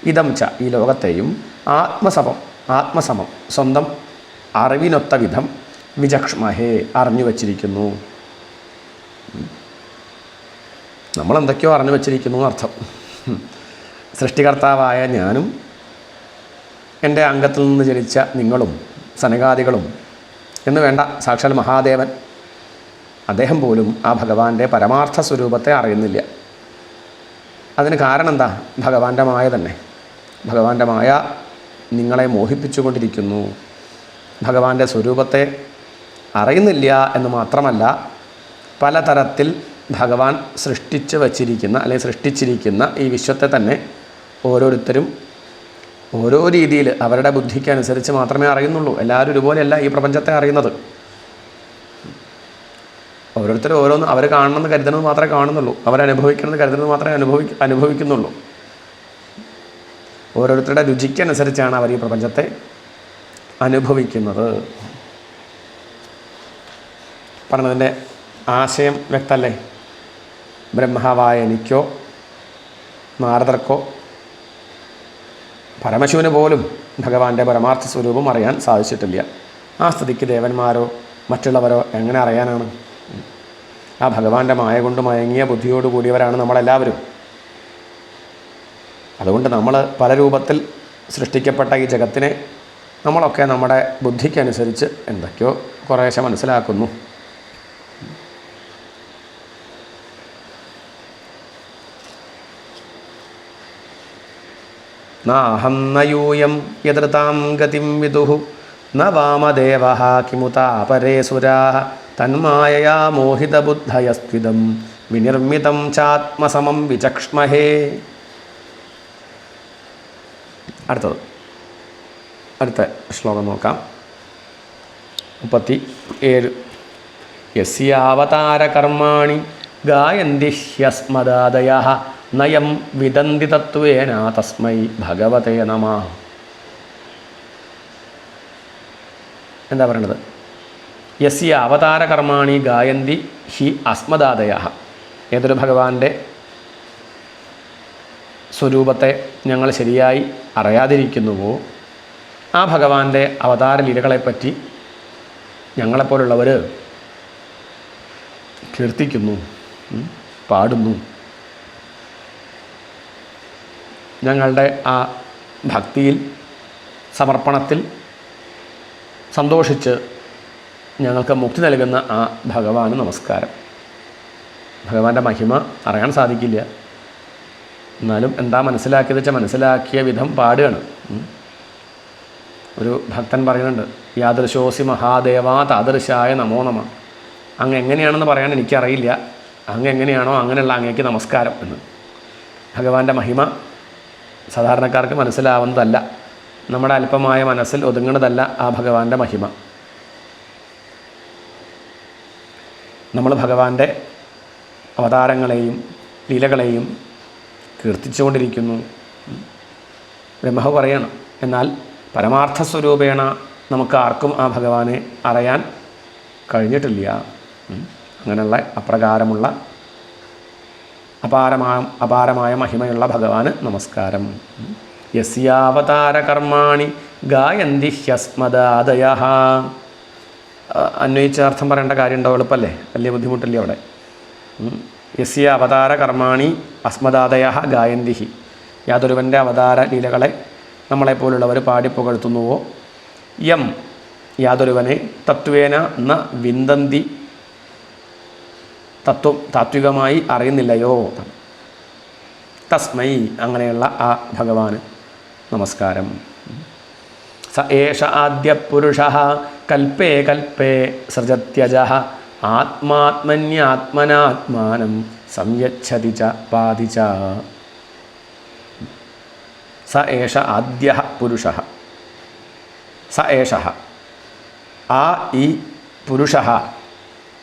ഇതം ച, ഈ ലോകത്തെയും, ആത്മസമം, സ്വന്തം അറിവിനൊത്ത വിധം, വിചക്ഷ്മഹേ, അറിഞ്ഞു വച്ചിരിക്കുന്നു. നമ്മളെന്തൊക്കെയോ അറിഞ്ഞു വച്ചിരിക്കുന്നു അർത്ഥം. സൃഷ്ടികർത്താവായ ഞാനും എൻ്റെ അംഗത്തിൽ നിന്ന് ജനിച്ച നിങ്ങളും സനകാദികളും എന്ന് വേണ്ട, സാക്ഷാൽ മഹാദേവൻ അദ്ദേഹം പോലും ആ ഭഗവാന്റെ പരമാർത്ഥ സ്വരൂപത്തെ അറിയുന്നില്ല. അതിന് കാരണം എന്താ? ഭഗവാന്റെ മായ തന്നെ. ഭഗവാന്റെ മായ നിങ്ങളെ മോഹിപ്പിച്ചുകൊണ്ടിരിക്കുന്നു. ഭഗവാന്റെ സ്വരൂപത്തെ അറിയുന്നില്ല എന്ന് മാത്രമല്ല, പലതരത്തിൽ ഭഗവാൻ സൃഷ്ടിച്ച് വച്ചിരിക്കുന്ന, അല്ലെങ്കിൽ സൃഷ്ടിച്ചിരിക്കുന്ന ഈ വിശ്വത്തെ തന്നെ ഓരോരുത്തരും ഓരോ രീതിയിൽ അവരുടെ ബുദ്ധിക്കനുസരിച്ച് മാത്രമേ അറിയുന്നുള്ളൂ. എല്ലാവരും ഒരുപോലെയല്ല ഈ പ്രപഞ്ചത്തെ അറിയുന്നത്. ഓരോരുത്തരും ഓരോന്ന് അവർ കാണണമെന്ന് കരുതുന്നത് മാത്രമേ കാണുന്നുള്ളൂ, അവരനുഭവിക്കണമെന്ന് കരുതുന്നത് മാത്രമേ അനുഭവിക്കുന്നുള്ളൂ. ഓരോരുത്തരുടെ രുചിക്കനുസരിച്ചാണ് അവർ ഈ പ്രപഞ്ചത്തെ അനുഭവിക്കുന്നത്. പറഞ്ഞതിൻ്റെ ആശയം വ്യക്തമല്ലേ? ബ്രഹ്മാവായ എനിക്കോ നാരദർക്കോ പരമശിവന് പോലും ഭഗവാന്റെ പരമാർത്ഥ സ്വരൂപം അറിയാൻ സാധിച്ചിട്ടില്ല. ആ സ്ഥിതിക്ക് ദേവന്മാരോ മറ്റുള്ളവരോ എങ്ങനെ അറിയാനാണ്? ആ ഭഗവാന്റെ മായ കൊണ്ട് മയങ്ങിയ ബുദ്ധിയോട് കൂടിയവരാണ് നമ്മളെല്ലാവരും. അതുകൊണ്ട് നമ്മൾ പല രൂപത്തിൽ സൃഷ്ടിക്കപ്പെട്ട ഈ ജഗത്തിനെ നമ്മളൊക്കെ നമ്മുടെ ബുദ്ധിക്കനുസരിച്ച് എന്തൊക്കെയോ കുറേശ്ശെ മനസ്സിലാക്കുന്നു. നാഹം നയൂയം യതൃതാം ഗതിം വിദുഃ ന വാമദേവഃ കിമുതാപരേ സുരാഃ തന്മായയാ മോഹിതബുദ്ധയസ്ത്വിദം വിനിർമ്മിതം ചാത്മസമം വിചക്ഷ്മഹേ. അടുത്ത ശ്ലോകം നോക്കാം. 37. യസ്യാവതാരകർമാണി ഗായന്തി ഹ്യസ്മദാദയഃ നയം വിദന്തി തത്വേന തസ്മൈ ഭഗവതേ നമഃ. എന്താ പറയണത്? യസ്യ അവതാരകർമാണി ഗായന്തി ഹി അസ്മദാദയഃ. ഏതൊരു ഭഗവാന്റെ സ്വരൂപത്തെ ഞങ്ങൾ ശരിയായി അറിയാതിരിക്കുന്നുവോ ആ ഭഗവാന്റെ അവതാര ലീലകളെപ്പറ്റി ഞങ്ങളെപ്പോലുള്ളവർ കീർത്തിക്കുന്നു, പാടുന്നു. ഞങ്ങളുടെ ആ ഭക്തിയിൽ സമർപ്പണത്തിൽ സന്തോഷിച്ച് ഞങ്ങൾക്ക് മുക്തി നൽകുന്ന ആ ഭഗവാന് നമസ്കാരം. ഭഗവാന്റെ മഹിമ അറിയാൻ സാധിക്കില്ല, എന്നാലും എന്താ മനസ്സിലാക്കിയത് വെച്ചാൽ മനസ്സിലാക്കിയ വിധം പാടുകയാണ്. ഒരു ഭക്തൻ പറയുന്നുണ്ട്, യാദൃശോസി മഹാദേവാ താദൃശായ നമോ നമ. അങ്ങ് എങ്ങനെയാണെന്ന് പറയാൻ എനിക്കറിയില്ല, അങ്ങ് എങ്ങനെയാണോ അങ്ങനെയുള്ള അങ്ങേക്ക് നമസ്കാരം എന്ന്. ഭഗവാന്റെ മഹിമ സാധാരണക്കാർക്ക് മനസ്സിലാവുന്നതല്ല, നമ്മുടെ അല്പമായ മനസ്സിൽ ഒതുങ്ങുന്നതല്ല ആ ഭഗവാന്റെ മഹിമ. നമ്മൾ ഭഗവാന്റെ അവതാരങ്ങളെയും ലീലകളെയും കീർത്തിച്ചുകൊണ്ടിരിക്കുന്നു. ബ്രഹ്മാവ് പറയണം, എന്നാൽ പരമാർത്ഥ സ്വരൂപേണ നമുക്ക് ആർക്കും ആ ഭഗവാനെ അറിയാൻ കഴിഞ്ഞിട്ടില്ല. അങ്ങനെയുള്ള അപ്രകാരമുള്ള അപാരമായ മഹിമയുള്ള ഭഗവാന് നമസ്കാരം. യസ്യാവതാരകർമാണി ഗായന്തി ഹ്യസ്മദാദയഃ. അന്വയിച്ച അർത്ഥം പറയേണ്ട കാര്യമുണ്ടോ? എളുപ്പമല്ലേ, വലിയ ബുദ്ധിമുട്ടില്ല അവിടെ. യസ്യ അവതാരകർമാണി അസ്മദാദയഃ ഗായന്തി. യാതൊരുവൻ്റെ അവതാര ലീലകളെ നമ്മളെപ്പോലുള്ളവർ പാടിപ്പുകഴ്ത്തുന്നുവോ യം യാതൊരുവനെ തത്വേന ന വിന്ദന്തി താത്വികമായി അറിയുന്നില്ലയോ തസ്മൈ അങ്ങനെയുള്ള ആ ഭഗവാന് നമസ്കാരം. സ ഏഷ ആദ്യ പുരുഷഃ കൽപ്പേ കൽപ്പേ സൃജത്യജഃ ആത്മാത്മന്യാത്മനാത്മാനം സംയച്ഛതി ച പാതി ച. സ ഏഷ ആദ്യ പുരുഷഃ. സ ഏഷഃ ആ ഈ പുരുഷഃ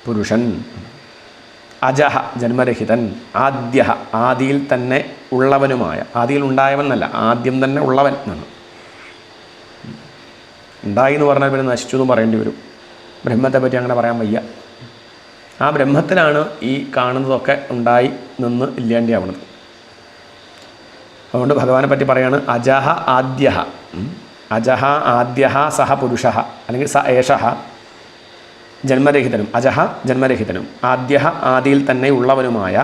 പുരുഷൻ, അജഃ ജന്മരഹിതൻ, ആദ്യ ആദിയിൽ തന്നെ ഉള്ളവനുമായ, ആദിയിൽ ഉണ്ടായവൻ എന്നല്ല, ആദ്യം തന്നെ ഉള്ളവൻ എന്നാണ്. ഉണ്ടായി എന്ന് പറഞ്ഞാൽ പിന്നെ നശിച്ചു എന്ന് പറയേണ്ടി വരും. ബ്രഹ്മത്തെ പറ്റി അങ്ങനെ പറയാൻ വയ്യ. ആ ബ്രഹ്മത്തിലാണ് ഈ കാണുന്നതൊക്കെ ഉണ്ടായി നിന്ന് ഇല്ലാണ്ടാവുന്നത്. അതുകൊണ്ട് ഭഗവാനെ പറ്റി പറയാണ് അജഹ ആദ്യ. അജഹ ആദ്യ സഹ പുരുഷ, അല്ലെങ്കിൽ സ ഏഷഃ ജന്മരഹിതനും, അജഹ ജന്മരഹിതനും, ആദ്യ ആദിയിൽ തന്നെ ഉള്ളവനുമായ,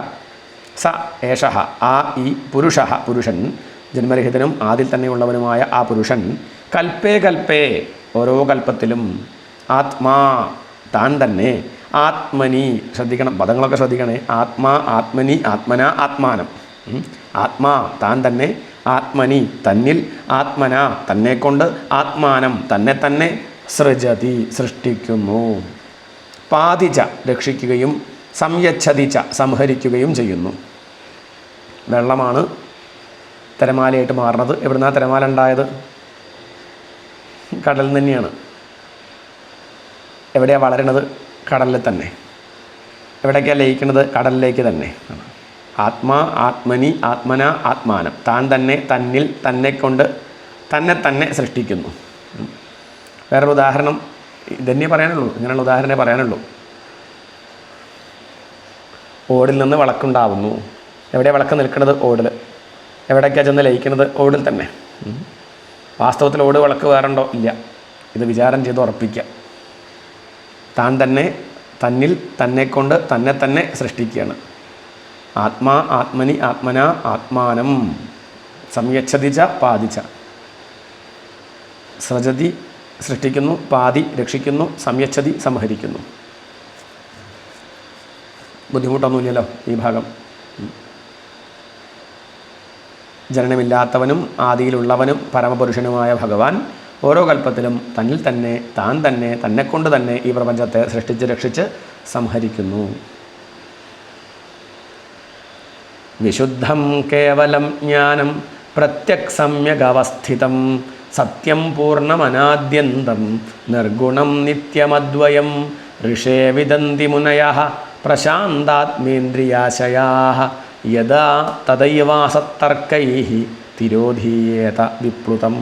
സ ഏഷഃ ആ ഈ പുരുഷ പുരുഷൻ, ജന്മരഹിതനും ആദിയിൽ തന്നെ ഉള്ളവനുമായ ആ പുരുഷൻ, കൽപ്പേ കൽപ്പേ ഓരോ കൽപ്പത്തിലും, ആത്മാ താൻ തന്നെ, ആത്മനി ശ്രദ്ധിക്കണം, പദങ്ങളൊക്കെ ശ്രദ്ധിക്കണേ, ആത്മാ ആത്മനി ആത്മന ആത്മാനം, ആത്മാ താൻ തന്നെ, ആത്മനി തന്നിൽ, ആത്മന തന്നെക്കൊണ്ട്, ആത്മാനം തന്നെ തന്നെ, സൃജതി സൃഷ്ടിക്കുന്നു, പാതിച്ച രക്ഷിക്കുകയും, സംയച്ഛതിച്ച സംഹരിക്കുകയും ചെയ്യുന്നു. വെള്ളമാണ് തിരമാലയായിട്ട് മാറുന്നത്. എവിടുന്നാണ് തിരമാല ഉണ്ടായത്? കടലിൽ തന്നെയാണ്. എവിടെയാണ് വളരുന്നത്? കടലിൽ തന്നെ. എവിടേക്കാണ് ലയിക്കുന്നത്? കടലിലേക്ക് തന്നെ. ആത്മാ ആത്മനി ആത്മന ആത്മാനം. താൻ തന്നെ തന്നിൽ തന്നെ കൊണ്ട് തന്നെ സൃഷ്ടിക്കുന്നു. വേറൊരു ഉദാഹരണം ഇതന്നെ പറയാനുള്ളൂ, ഇങ്ങനെയുള്ള ഉദാഹരണമേ പറയാനുള്ളൂ. ഓടിൽ നിന്ന് വിളക്കുണ്ടാവുന്നു. എവിടെയാണ് വിളക്ക് നിൽക്കുന്നത്? ഓടിൽ. എവിടേക്കാണ് ചെന്ന് ലയിക്കുന്നത്? ഓടിൽ തന്നെ. വാസ്തവത്തിൽ ഓട് വിളക്ക് വേറുണ്ടോ? ഇല്ല. ഇത് വിചാരം ചെയ്ത് ഉറപ്പിക്കുക. താൻ തന്നെ തന്നിൽ തന്നെ കൊണ്ട് തന്നെ സൃഷ്ടിക്കുകയാണ്. ആത്മാ ആത്മനി ആത്മന ആത്മാനം സംയച്ഛതിച്ച പാതിച്ച. സൃജതി സൃഷ്ടിക്കുന്നു, പാതി രക്ഷിക്കുന്നു, സംയച്ഛതി സംഹരിക്കുന്നു. ബുദ്ധിമുട്ടൊന്നുമില്ലല്ലോ ഈ ഭാഗം. ജനനമില്ലാത്തവനും ആദിയിലുള്ളവനും പരമപുരുഷനുമായ ഭഗവാൻ ഓരോ കൽപ്പത്തിലും തന്നിൽ തന്നെ താൻ തന്നെക്കൊണ്ട് തന്നെ ഈ പ്രപഞ്ചത്തെ സൃഷ്ടിച്ച് രക്ഷിച്ച് സംഹരിക്കുന്നു. വിശുദ്ധം കേവലം ജ്ഞാനം പ്രത്യക് സമ്യഗവസ്ഥിതം സത്യം പൂർണ്ണമനാദ്യന്തം നിർഗുണം നിത്യമദ്വയം ഋഷേ വിദന്തി മുനയഃ പ്രശാന്താത്മേന്ദ്രിയാശയാഃ യദാ തദൈവാസത്തർക്കൈഃ തിരോധീയേത വിപ്ലുതം.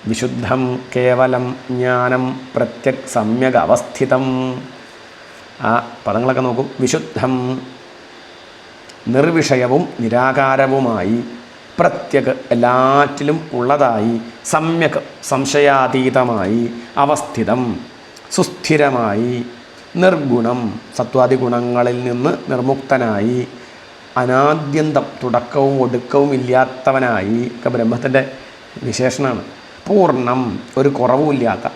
വിശുദ്ധം കേവലം ജ്ഞാനം പ്രത്യക് സമ്യക് അവസ്ഥിതം. ആ പദങ്ങളൊക്കെ നോക്കും. വിശുദ്ധം നിർവിഷയവും നിരാകാരവുമായി, പ്രത്യക് എല്ലാറ്റിലും ഉള്ളതായി, സമ്യക് സംശയാതീതമായി, അവസ്ഥിതം സുസ്ഥിരമായി, നിർഗുണം സത്വാദി ഗുണങ്ങളിൽ നിന്ന് നിർമുക്തനായി, അനാദ്യന്തം തുടക്കവും ഒടുക്കവും ഇല്ലാത്തവനായി ഒക്കെ ബ്രഹ്മത്തിൻ്റെ വിശേഷണമാണ്. പൂർണ്ണം ഒരു കുറവുമില്ലാത്ത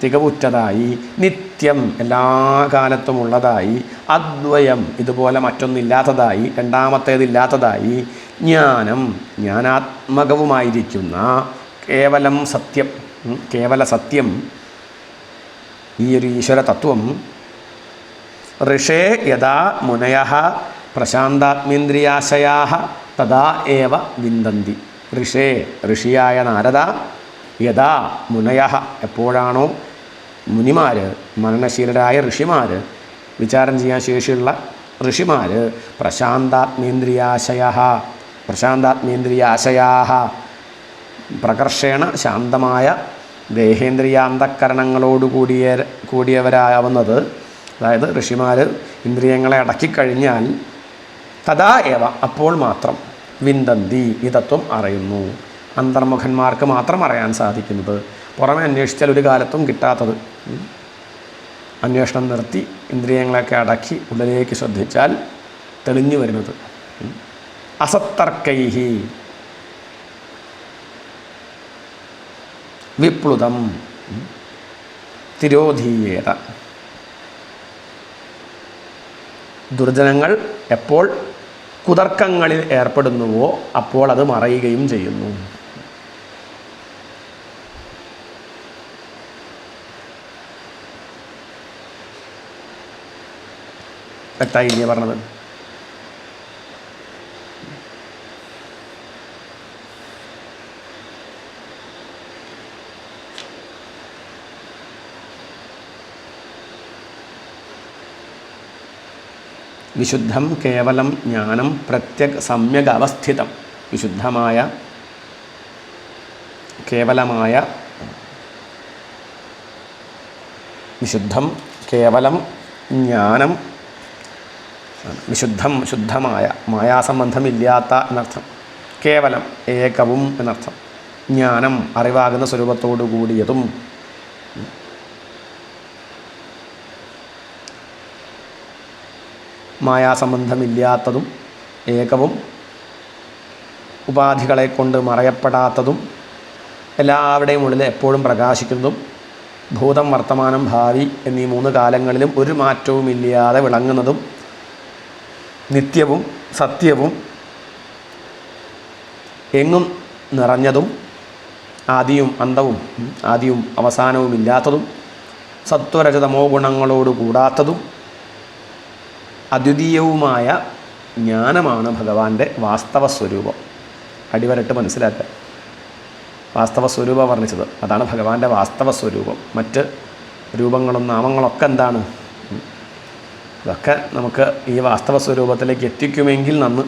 തികവുറ്റതായി, നിത്യം എല്ലാ കാലത്തും ഉള്ളതായി, അദ്വയം ഇതുപോലെ മറ്റൊന്നില്ലാത്തതായി, രണ്ടാമത്തേതില്ലാത്തതായി, ജ്ഞാനം ജ്ഞാനാത്മകവുമായിരിക്കുന്ന, കേവലം സത്യം കേവല സത്യം ഈ ഒരു ഈശ്വര തത്വം. ഋഷേ യഥാ മുനയഃ പ്രശാന്താത്മേന്ദ്രിയാശയാഃ തഥാ ഏവ വിന്ദന്തി. ഋഷേ ഋഷിയായ നാരദ, യഥാ മുനയഃ എപ്പോഴാണോ മുനിമാർ, മനനശീലരായ ഋഷിമാർ, വിചാരം ചെയ്യാൻ ശേഷിയുള്ള ഋഷിമാർ, പ്രശാന്താത്മേന്ദ്രിയാശയാഃ പ്രകർഷേണ ശാന്തമായ ദേഹേന്ദ്രിയാന്തഃകരണങ്ങളോട് കൂടിയവരാവുന്നത്, അതായത് ഋഷിമാർ ഇന്ദ്രിയങ്ങളെ അടക്കിക്കഴിഞ്ഞാൽ തഥാ ഏവ അപ്പോൾ മാത്രം വിന്ദന്തി ഈ തത്വം അറിയുന്നു. അന്തർമുഖന്മാർക്ക് മാത്രം അറിയാൻ സാധിക്കുന്നത്, പുറമെ അന്വേഷിച്ചാൽ ഒരു കാലത്തും കിട്ടാത്തത്. അന്വേഷണം നിർത്തി ഇന്ദ്രിയങ്ങളെയൊക്കെ അടക്കി ഉള്ളിലേക്ക് ശ്രദ്ധിച്ചാൽ തെളിഞ്ഞു വരുന്നത്. അസത്തർക്കൈഹി വിപ്ലുതം തിരോധീയേത. ദുർജനങ്ങൾ എപ്പോൾ കുതർക്കങ്ങളിൽ ഏർപ്പെടുന്നുവോ അപ്പോൾ അത് മറയുകയും ചെയ്യുന്നു. വ്യക്തമായില്ലേ പറഞ്ഞത്? വിശുദ്ധം കേവലം ജ്ഞാനം പ്രത്യക് സമ്യക് അവസ്ഥിതം. വിശുദ്ധമായ കേവലമായ, വിശുദ്ധം കേവലം ജ്ഞാനം, വിശുദ്ധം ശുദ്ധമായ, മായാസംബന്ധമില്ലാത്ത എന്നർത്ഥം. കേവലം ഏകവും എന്നർത്ഥം. ജ്ഞാനം അറിവാകുന്ന സ്വരൂപത്തോടു കൂടിയതും. മായാസംബന്ധമില്ലാത്തതും ഏകവും ഉപാധികളെ കൊണ്ട് മറയപ്പെടാത്തതും എല്ലാവരുടെയും ഉള്ളിൽ എപ്പോഴും പ്രകാശിക്കുന്നതും ഭൂതം വർത്തമാനം ഭാവി എന്നീ മൂന്ന് കാലങ്ങളിലും ഒരു മാറ്റവുമില്ലാതെ വിളങ്ങുന്നതും നിത്യവും സത്യവും എങ്ങും നിറഞ്ഞതും ആദിയും അന്തവും ആദിയും അവസാനവുമില്ലാത്തതും സത്വരജതമോ ഗുണങ്ങളോട് കൂടാത്തതും അദ്വിതീയവുമായ ജ്ഞാനമാണ് ഭഗവാന്റെ വാസ്തവ സ്വരൂപം. അടിവരട്ട് മനസ്സിലാക്കുക. വാസ്തവ സ്വരൂപം വർണ്ണിച്ചത് അതാണ് ഭഗവാന്റെ വാസ്തവ സ്വരൂപം. മറ്റ് രൂപങ്ങളും നാമങ്ങളൊക്കെ എന്താണ്? ഇതൊക്കെ നമുക്ക് ഈ വാസ്തവ സ്വരൂപത്തിലേക്ക് എത്തിക്കുമെങ്കിൽ നന്ന്.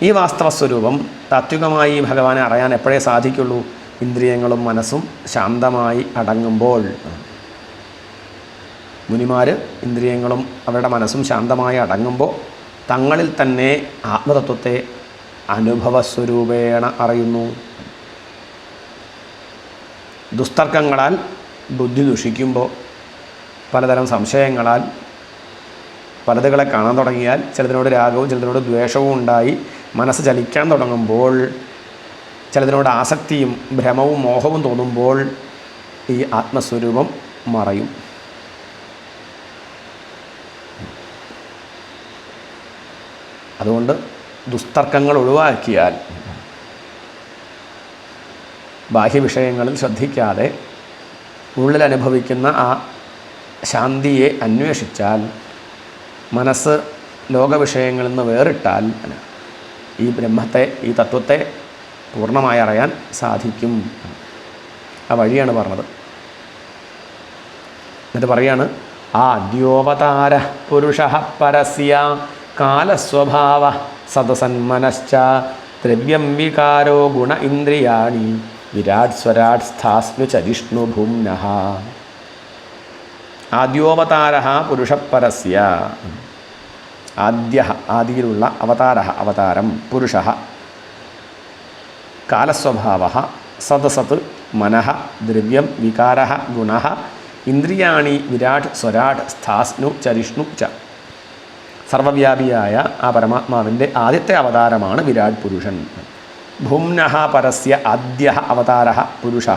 ഈ വാസ്തവ സ്വരൂപം താത്വികമായി ഭഗവാനെ അറിയാൻ എപ്പോഴേ സാധിക്കുള്ളൂ? ഇന്ദ്രിയങ്ങളും മനസ്സും ശാന്തമായി അടങ്ങുമ്പോൾ. മുനിമാർ ഇന്ദ്രിയങ്ങളും അവരുടെ മനസ്സും ശാന്തമായി അടങ്ങുമ്പോൾ തങ്ങളിൽ തന്നെ ആത്മതത്വത്തെ അനുഭവസ്വരൂപേണ അറിയുന്നു. ദുസ്തർക്കങ്ങളാൽ ബുദ്ധി ദുഷിക്കുമ്പോൾ, പലതരം സംശയങ്ങളാൽ പലതുകളെ കാണാൻ തുടങ്ങിയാൽ, ചിലതിനോട് രാഗവും ചിലതിനോട് ദ്വേഷവും ഉണ്ടായി മനസ്സ് ചലിക്കാൻ തുടങ്ങുമ്പോൾ, ചിലതിനോട് ആസക്തിയും ഭ്രമവും മോഹവും തോന്നുമ്പോൾ ഈ ആത്മസ്വരൂപം മറയും. അതുകൊണ്ട് ദുസ്തർക്കങ്ങൾ ഒഴിവാക്കിയാൽ, ബാഹ്യവിഷയങ്ങളിൽ ശ്രദ്ധിക്കാതെ ഉള്ളിൽ അനുഭവിക്കുന്ന ആ ശാന്തിയെ അന്വേഷിച്ചാൽ, മനസ്സ് ലോകവിഷയങ്ങളിൽ നിന്ന് വേറിട്ടാൽ ഈ ബ്രഹ്മത്തെ, ഈ തത്വത്തെ പൂർണ്ണമായി അറിയാൻ സാധിക്കും. ആ വഴിയാണ് പറഞ്ഞത്. എന്നിട്ട് പറയാണ്, ആദ്യോവതാര പുരുഷ പരസ്യ കാലസ്വഭാവ സദസന്മനശ്ച ദ്രവ്യം വികാരോ ഗുണ ഇന്ദ്രിയാണി വിരാട് സ്വരാട് സ്ഥാസ്മി ചരിഷ്ണു ഭൂമ്നഃ. ആദ്യോവതാര പുരുഷപരസ്യ, ആദ്യ ആദിയിലുള്ള അവതാര അവതാരം, പുരുഷ കാലസ്വഭാവ സദസത് മനഃ ദ്രവ്യം വികാര ഗുണ ഇന്ദ്രിയാണി വിരാട് സ്വരാട് സ്ഥാസ്നു ചരിഷ്ണു ച. സർവവ്യാപിയായ ആ പരമാത്മാവിൻ്റെ ആദ്യത്തെ അവതാരമാണ് വിരാട് പുരുഷൻ. ഭൂമ്നഃ പരസ്യ ആദ്യ അവതാര പുരുഷ.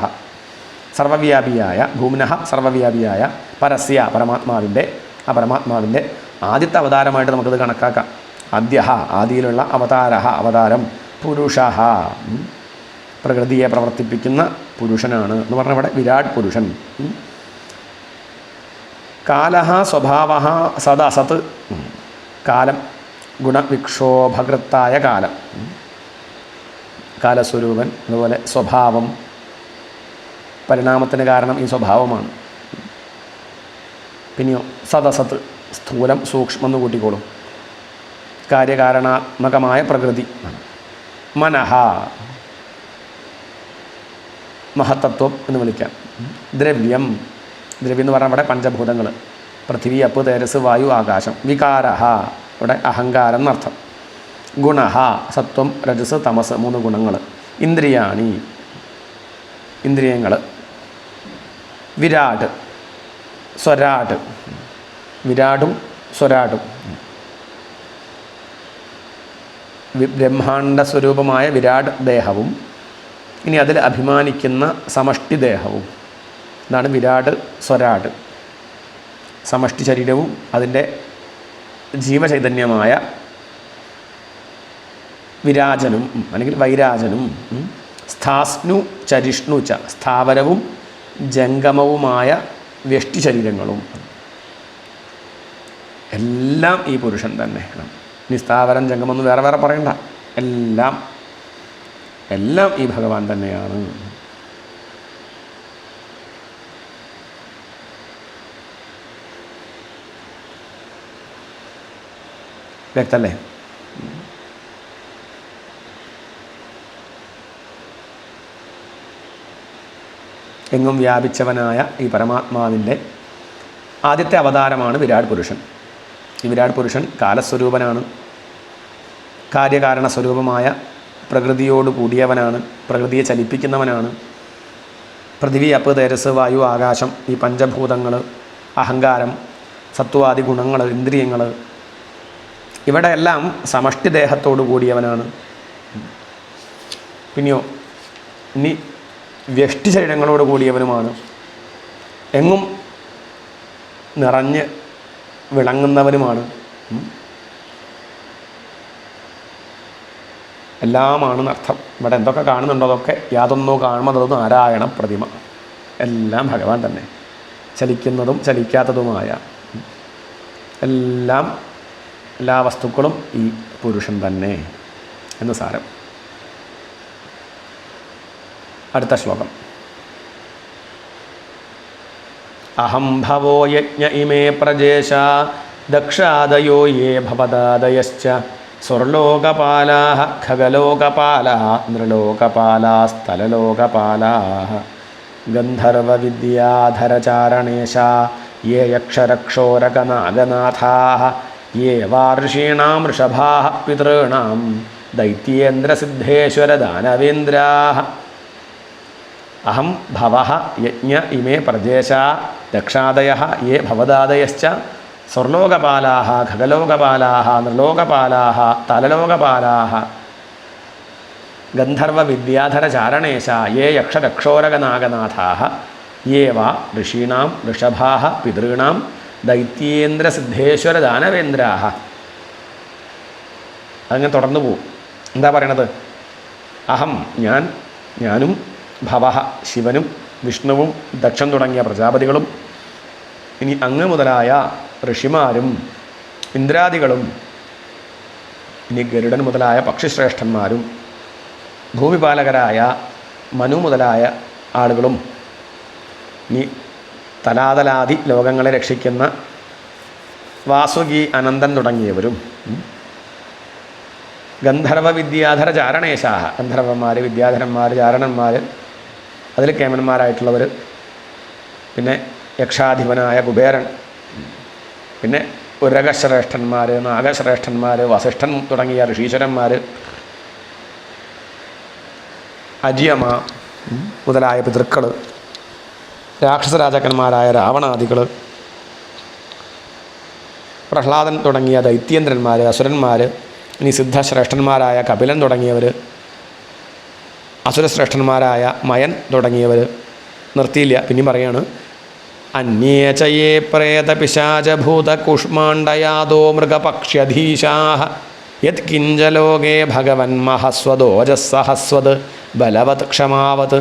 സർവവ്യാപിയായ ഭൂമ്നഃ, സർവവ്യാപിയായ പരസ്യ പരമാത്മാവിൻ്റെ, ആ പരമാത്മാവിൻ്റെ ആദ്യത്തെ അവതാരമായിട്ട് നമുക്കത് കണക്കാക്കാം. ആദ്യ ആദിയിലുള്ള അവതാര അവതാരം പുരുഷ, പ്രകൃതിയെ പ്രവർത്തിപ്പിക്കുന്ന പുരുഷനാണ് എന്ന് പറഞ്ഞാൽ ഇവിടെ വിരാട് പുരുഷൻ. കാലഃ സ്വഭാവഃ സദസത്, കാലം ഗുണവിക്ഷോഭകൃത്തായ കാലം, കാലസ്വരൂപൻ. അതുപോലെ സ്വഭാവം, പരിണാമത്തിന് കാരണം ഈ സ്വഭാവമാണ്. പിന്നെയോ സദസത്ത്, സ്ഥൂലം സൂക്ഷ്മം എന്ന് കൂട്ടിക്കോളും. കാര്യകാരണാത്മകമായ പ്രകൃതി. മനഃ, മഹത്തത്വം എന്ന് വിളിക്കാം. ദ്രവ്യം, ദ്രവ്യം എന്ന് പറഞ്ഞാൽ ഇവിടെ പഞ്ചഭൂതങ്ങൾ, പൃഥ്വി അപ്പ് തേജസ് വായു ആകാശം. വികാരഃ, ഇവിടെ അഹങ്കാരം എന്നർത്ഥം. ഗുണഃ, സത്വം രജസ് തമസ്, 3 ഗുണങ്ങൾ. ഇന്ദ്രിയാണി, ഇന്ദ്രിയങ്ങൾ. വിരാട് സ്വരാട്, വിരാടും സ്വരാടും. ബ്രഹ്മാണ്ഡ സ്വരൂപമായ വിരാട് ദേഹവും ഇനി അതിൽ അഭിമാനിക്കുന്ന സമഷ്ടി ദേഹവും. ഇതാണ് വിരാട് സ്വരാട്. സമഷ്ടി ശരീരവും അതിൻ്റെ ജീവചൈതന്യമായ വിരാജനും അല്ലെങ്കിൽ വൈരാജനും. സ്ഥാസ്നു ചരിഷ്ണു ച, സ്ഥാവരവും ജംഗമവുമായ വ്യഷ്ടി ശരീരങ്ങളും. എല്ലാം ഈ പുരുഷൻ തന്നെ. ഇനി സ്ഥാവരം ജംഗമൊന്നും വേറെ വേറെ പറയണ്ട, എല്ലാം എല്ലാം ഈ ഭഗവാൻ തന്നെയാണ്. വ്യക്തല്ലേ? എങ്ങും വ്യാപിച്ചവനായ ഈ പരമാത്മാവിൻ്റെ ആദ്യത്തെ അവതാരമാണ് വിരാട് പുരുഷൻ. ഈ വിരാട് പുരുഷൻ കാലസ്വരൂപനാണ്, കാര്യകാരണ സ്വരൂപമായ പ്രകൃതിയോട് കൂടിയവനാണ്, പ്രകൃതിയെ ചലിപ്പിക്കുന്നവനാണ്. പൃഥ്വി അപ്പ് തേജസ് വായു ആകാശം, ഈ പഞ്ചഭൂതങ്ങൾ, അഹങ്കാരം, സത്വാദി ഗുണങ്ങൾ, ഇന്ദ്രിയങ്ങൾ, ഇവിടെയെല്ലാം സമഷ്ടി ദേഹത്തോടു കൂടിയവനാണ്. പിന്നെയോ ഇനി വ്യഷ്ടി ശരീരങ്ങളോട് കൂടിയവനുമാണ്. എങ്ങും നിറഞ്ഞ് വിളങ്ങുന്നവനുമാണ്. എല്ലാമാണെന്നർത്ഥം. ഇവിടെ എന്തൊക്കെ കാണുന്നുണ്ടോ അതൊക്കെ യാതൊന്നോ കാണുന്നത് നാരായണ പ്രതിമ. എല്ലാം ഭഗവാൻ തന്നെ. ചലിക്കുന്നതും ചലിക്കാത്തതുമായ എല്ലാ വസ്തുക്കളും ഈ പുരുഷൻ തന്നെ എന്ന് സാരം. അടുത്ത ശ്ലോകം. അഹം ഭവോ യജ്ഞ ഇമേ പ്രജേശ ദക്ഷാദയോ യേ ഭവദാദയശ്ച സ്വർലോകപാലാഃ ഖഗലോകപാലാഃ നൃലോകപാലാഃ ഗന്ധർവവിദ്യാധരചാരണേശ യേ യക്ഷരക്ഷോരകനാഗനാഥാഃ യേ വാ ഋഷീണാം ഋഷഭാഃ പിതॄണാം ദൈത്യേന്ദ്രസിദ്ധേശ്വരദാനവേന്ദ്രാഃ അഹം ഭവഃ യജ്ഞ ഇമേ പ്രജേശ ദക്ഷാദയഃ യേ ഭവദാദയശ്ച സ്വർലോകപാലാഃ ഖഗലോകപാലാഃ നൃലോകപാലാഃ തലലോകപാലാഃ ഗന്ധർവവിദ്യാധരചാരണേശ യേ യക്ഷരക്ഷോരകനാഗനാഥാഃ യേ വാ ഋഷീണാം ഋഷഭാഃ പിതॄണാം ദൈത്യേന്ദ്രസിദ്ധേശ്വരദാനവേന്ദ്രാഃ. അതങ്ങനെ തുടർന്നു പോവും. എന്താ പറയണത്? അഹം ഞാനും ഭവഃ ശിവനും വിഷ്ണുവും ദക്ഷൻ തുടങ്ങിയ പ്രജാപതികളും ഇനി അങ്ങ് മുതലായ ഋഷിമാരും ഇന്ദ്രാദികളും ഇനി ഗരുഡൻ മുതലായ പക്ഷിശ്രേഷ്ഠന്മാരും ഭൂമിപാലകരായ മനു മുതലായ ആളുകളും ഇനി തലാതലാദി ലോകങ്ങളെ രക്ഷിക്കുന്ന വാസുകി അനന്തൻ തുടങ്ങിയവരും ഗന്ധർവവിദ്യാധര ചാരണേശാഹ ഗന്ധർവന്മാർ വിദ്യാധരന്മാർ ചാരണന്മാർ അതിൽ കേമന്മാരായിട്ടുള്ളവർ പിന്നെ യക്ഷാധിപനായ കുബേരൻ പിന്നെ ഉരകശ്രേഷ്ഠന്മാർ നാഗശ്രേഷ്ഠന്മാർ വസിഷ്ഠൻ തുടങ്ങിയ ഋഷീശ്വരന്മാർ അജിയമ മുതലായ പിതൃക്കൾ രാക്ഷസരാജാക്കന്മാരായ രാവണാദികൾ പ്രഹ്ലാദൻ തുടങ്ങിയ ദൈത്യേന്ദ്രന്മാർ അസുരന്മാർ ഇനി സിദ്ധശ്രേഷ്ഠന്മാരായ കപിലൻ തുടങ്ങിയവർ അസുരശ്രേഷ്ഠന്മാരായ മയൻ തുടങ്ങിയവർ നിർത്തിയില്ല. പിന്നെ പറയാണ് അന്യേ ചയേ പ്രേതപിശാചഭൂതകുഷ്മാണ്ഡയാദോ മൃഗപക്ഷ്യധീശാഃ യത് കിഞ്ചലോകേ ഭഗവൻ മഹസ്വദോജസ്സഹസ്വത് ബലവത് ക്ഷമാവത്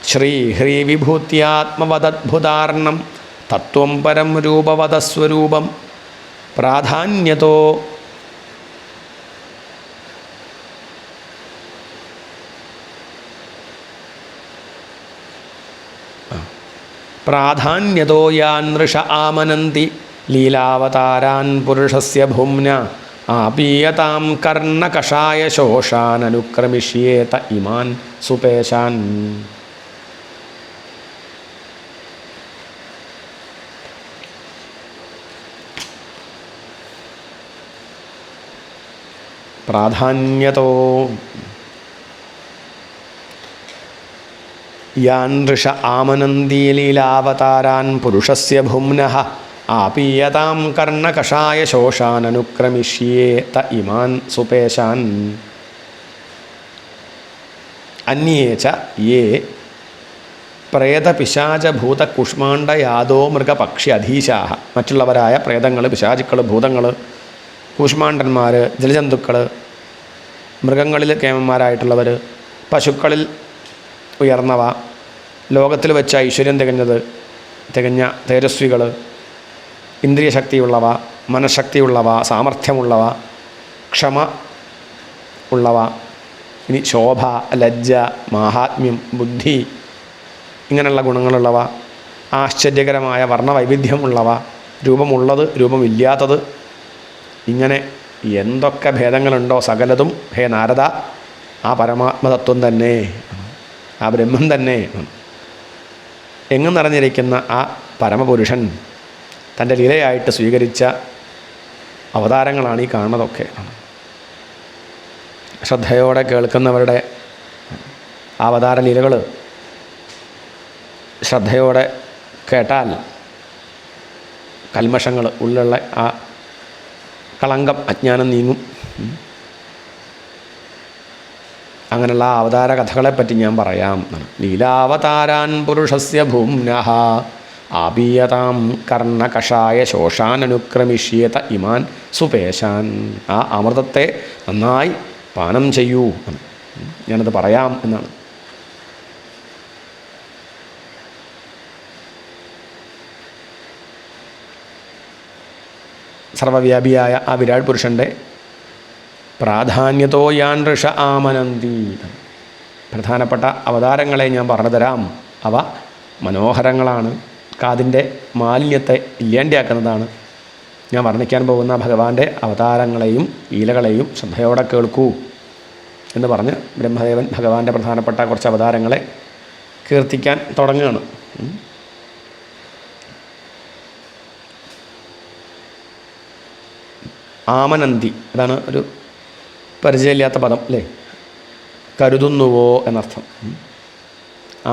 ശ്രീഹ്രീവിഭൂത്യാത്മവദദ്ഭുതാർണം തത്വം പരം രൂപവതസ്വരൂപം പ്രാധാന്യതോ പ്രാധാന്യതോ യാൻ നൃഷ ആമനന്തി ലീലാവതാരാൻ പുരുഷസ്യ ഭൂമ്ന ആപീയതാം കർണകഷായ ശോഷാനനുക്രമിഷ്യേത ഇമാൻ സുപേശാൻ. പ്രാധാന്യതോ യാൻ ഋഷ ആമനന്തി ലീലാവതാരാൻ പുരുഷസ്യ ഭുമ്നഃ ആപീയതാം കർണകഷായ ശോഷാനനുക്രമിഷ്യേത ഇമാൻ സുപേശാൻ. അന്യേ ച യേ പ്രേതപിശാചഭൂതകുഷ്മാണ്ഡയാദോ മൃഗപക്ഷി അധീശാഃ മറ്റുള്ളവരായ പ്രേതങ്ങൾ പിശാചുക്കൾ ഭൂതങ്ങൾ കൂഷ്മാണ്ഡന്മാർ ജലജന്തുക്കൾ മൃഗങ്ങളിൽ കേമന്മാരായിട്ടുള്ളവർ പശുക്കളിൽ ഉയർന്നവ ലോകത്തിൽ വെച്ച് ഐശ്വര്യം തികഞ്ഞ തേജസ്വികൾ ഇന്ദ്രിയശക്തിയുള്ളവ മനഃശക്തിയുള്ളവ സാമർഥ്യമുള്ളവ ക്ഷമ ഉള്ളവ ഇനി ശോഭ ലജ്ജ മാഹാത്മ്യം ബുദ്ധി ഇങ്ങനെയുള്ള ഗുണങ്ങളുള്ളവ ആശ്ചര്യകരമായ വർണ്ണവൈവിധ്യമുള്ളവ രൂപമുള്ളത് രൂപമില്ലാത്തത് ഇങ്ങനെ എന്തൊക്കെ ഭേദങ്ങളുണ്ടോ സകലതും ഹേ നാരദ ആ പരമാത്മതത്വം തന്നെ ആ ബ്രഹ്മം തന്നെ എങ്ങും നിറഞ്ഞിരിക്കുന്ന ആ പരമപുരുഷൻ തൻ്റെ ലീലയായിട്ട് സ്വീകരിച്ച അവതാരങ്ങളാണ് ഈ കാണുന്നതൊക്കെ. ശ്രദ്ധയോടെ കേൾക്കുന്നവരുടെ അവതാര ലീലകൾ ശ്രദ്ധയോടെ കേട്ടാൽ കൽമഷങ്ങൾ ഉള്ളിലുള്ള ആ കളങ്കം അജ്ഞാനം നീങ്ങും. അങ്ങനെയുള്ള അവതാര കഥകളെപ്പറ്റി ഞാൻ പറയാം. ലീലാവതാരാൻ പുരുഷസ്യ ഭൂമ്നഃ ആപീയതാം കർണകഷായ ശോഷാനനുക്രമിഷ്യേത ഇമാൻ സുപേശാൻ. ആ അമൃതത്തെ നന്നായി പാനം ചെയ്യൂ, ഞാനത് പറയാം എന്നാണ്. സർവവ്യാപിയായ ആ വിരാട് പുരുഷൻ്റെ പ്രാധാന്യതോ യാൻ ഋഷ ആമനന്തി. പ്രധാനപ്പെട്ട അവതാരങ്ങളെ ഞാൻ പറഞ്ഞു തരാം. അവ മനോഹരങ്ങളാണ്, കാതിൻ്റെ മാലിന്യത്തെ ഇല്ലാണ്ടിയാക്കുന്നതാണ്. ഞാൻ വർണ്ണിക്കാൻ പോകുന്ന ഭഗവാന്റെ അവതാരങ്ങളെയും ലീലകളെയും ശ്രദ്ധയോടെ കേൾക്കൂ എന്ന് പറഞ്ഞ് ബ്രഹ്മദേവൻ ഭഗവാന്റെ പ്രധാനപ്പെട്ട കുറച്ച് അവതാരങ്ങളെ കീർത്തിക്കാൻ തുടങ്ങുകയാണ്. ആമനന്തി, അതാണ് ഒരു പരിചയമില്ലാത്ത പദം അല്ലേ. കരുതുന്നുവോ എന്നർത്ഥം.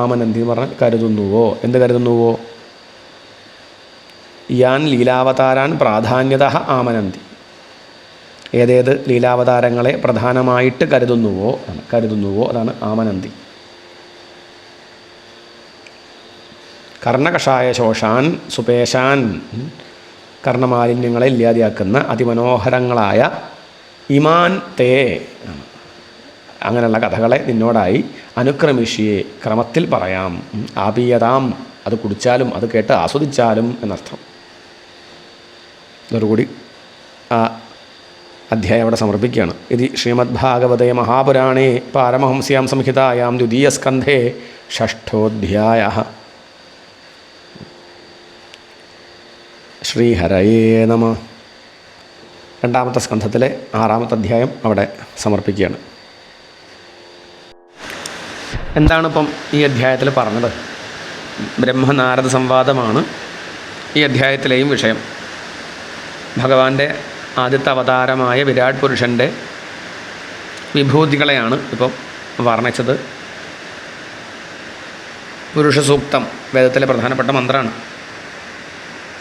ആമനന്തി എന്ന് പറഞ്ഞാൽ കരുതുന്നുവോ. എന്ത് കരുതുന്നുവോ? യാൻ ലീലാവതാരാൻ പ്രാധാന്യത ആമനന്തി. ഏതേത് ലീലാവതാരങ്ങളെ പ്രധാനമായിട്ട് കരുതുന്നുവോ അതാണ് ആമനന്തി. കർണകഷായ ശോഷാൻ സുപേശാൻ, കർണമാലിന്യങ്ങളെ ഇല്ലാതെയാക്കുന്ന അതിമനോഹരങ്ങളായ ഇമാൻ തേ, അങ്ങനെയുള്ള കഥകളെ നിന്നോടായി അനുക്രമിഷ്യെ, ക്രമത്തിൽ പറയാം. ആപീയതാം, അത് കുടിച്ചാലും അത് കേട്ട് ആസ്വദിച്ചാലും എന്നർത്ഥം. ഇതോടുകൂടി ആ അധ്യായം അവിടെ സമർപ്പിക്കുകയാണ്. ഇത് ശ്രീമദ്ഭാഗവതേ മഹാപുരാണേ പാരമഹംസ്യാം സംഹിതായാം ദ്വിതീയസ്കന്ധേ ഷഷ്ഠോധ്യായഃ. ശ്രീഹരയേ നമഃ. രണ്ടാമത്തെ സ്കന്ധത്തിലെ 6ാമത്തെ അധ്യായം അവിടെ സമർപ്പിക്കുകയാണ്. എന്താണിപ്പം ഈ അധ്യായത്തിൽ പറഞ്ഞത്? ബ്രഹ്മനാരദ സംവാദമാണ് ഈ അധ്യായത്തിലെയും വിഷയം. ഭഗവാന്റെ ആദ്യത്തെ അവതാരമായ വിരാട് പുരുഷൻ്റെ വിഭൂതികളെയാണ് ഇപ്പം വർണ്ണിച്ചത്. പുരുഷ സൂക്തം വേദത്തിലെ പ്രധാനപ്പെട്ട മന്ത്രമാണ്.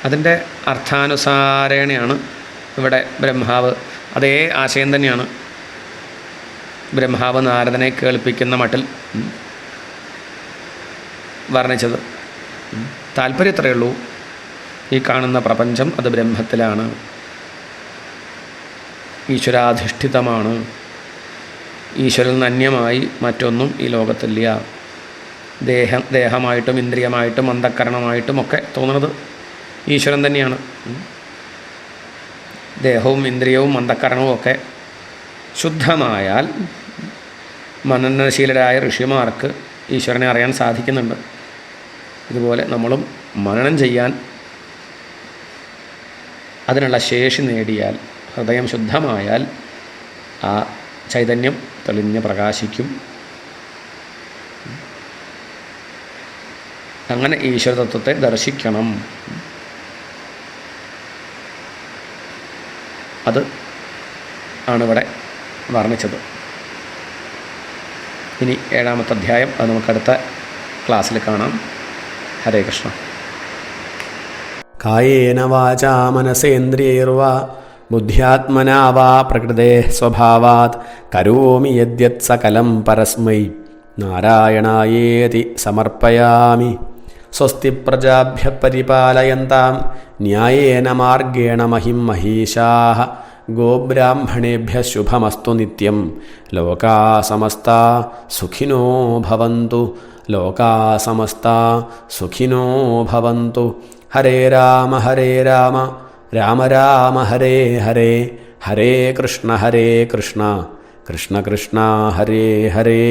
അതിൻ്റെ അർത്ഥാനുസാരേണയാണ് ഇവിടെ ബ്രഹ്മാവ്, അതേ ആശയം തന്നെയാണ് ബ്രഹ്മാവ് നാരദനെ കേൾപ്പിക്കുന്ന മട്ടിൽ വർണ്ണിച്ചത്. താല്പര്യം ഇത്രയേ ഉള്ളൂ, ഈ കാണുന്ന പ്രപഞ്ചം അത് ബ്രഹ്മത്തിലാണ്, ഈശ്വരാധിഷ്ഠിതമാണ്. ഈശ്വരൻ അന്യമായി മറ്റൊന്നും ഈ ലോകത്തില്ല. ദേഹമായിട്ടും ഇന്ദ്രിയമായിട്ടും അന്ധക്കരണമായിട്ടും ഒക്കെ തോന്നുന്നത് ഈശ്വരൻ തന്നെയാണ്. ദേഹവും ഇന്ദ്രിയവും അന്ധക്കരണവും ഒക്കെ ശുദ്ധമായാൽ മനനശീലരായ ഋഷിമാർക്ക് ഈശ്വരനെ അറിയാൻ സാധിക്കുന്നുണ്ട്. ഇതുപോലെ നമ്മളും മനനം ചെയ്യാൻ അതിനുള്ള ശേഷി നേടിയാൽ, ഹൃദയം ശുദ്ധമായാൽ ആ ചൈതന്യം തെളിഞ്ഞ് പ്രകാശിക്കും. അങ്ങനെ ഈശ്വരതത്വത്തെ ദർശിക്കണം. അത് ആണിവിടെ വർണ്ണിച്ചത്. ഇനി 7ാമത്തെ അധ്യായം അത് നമുക്കടുത്ത ക്ലാസ്സിൽ കാണാം. ഹരേ കൃഷ്ണ. കായേന വാചാ മനസേന്ദ്രിയൈർവാ ബുദ്ധ്യാത്മനാ വാ പ്രകൃതേ സ്വഭാവാത് കരോമി യദ്യത് സകലം പരസ്മൈ നാരായണായേതി സമർപ്പയാമി. സ്വസ്തി പ്രജാഭ്യഃ പരിപാലയന്താം ന്യായേന മാർഗേണ മഹിം മഹീശാഃ. ഗോബ്രാഹ്മണേഭ്യഃ ശുഭമസ്തു നിത്യം. ലോകാ സമസ്താ സുഖിനോ ഭവന്തു. ലോകാ സമസ്താ സുഖിനോ ഭവന്തു. ഹരേ രാമ രാമ രാമ ഹരേ ഹരേ, ഹരേ കൃഷ്ണ കൃഷ്ണ കൃഷ്ണ ഹരേ ഹരേ.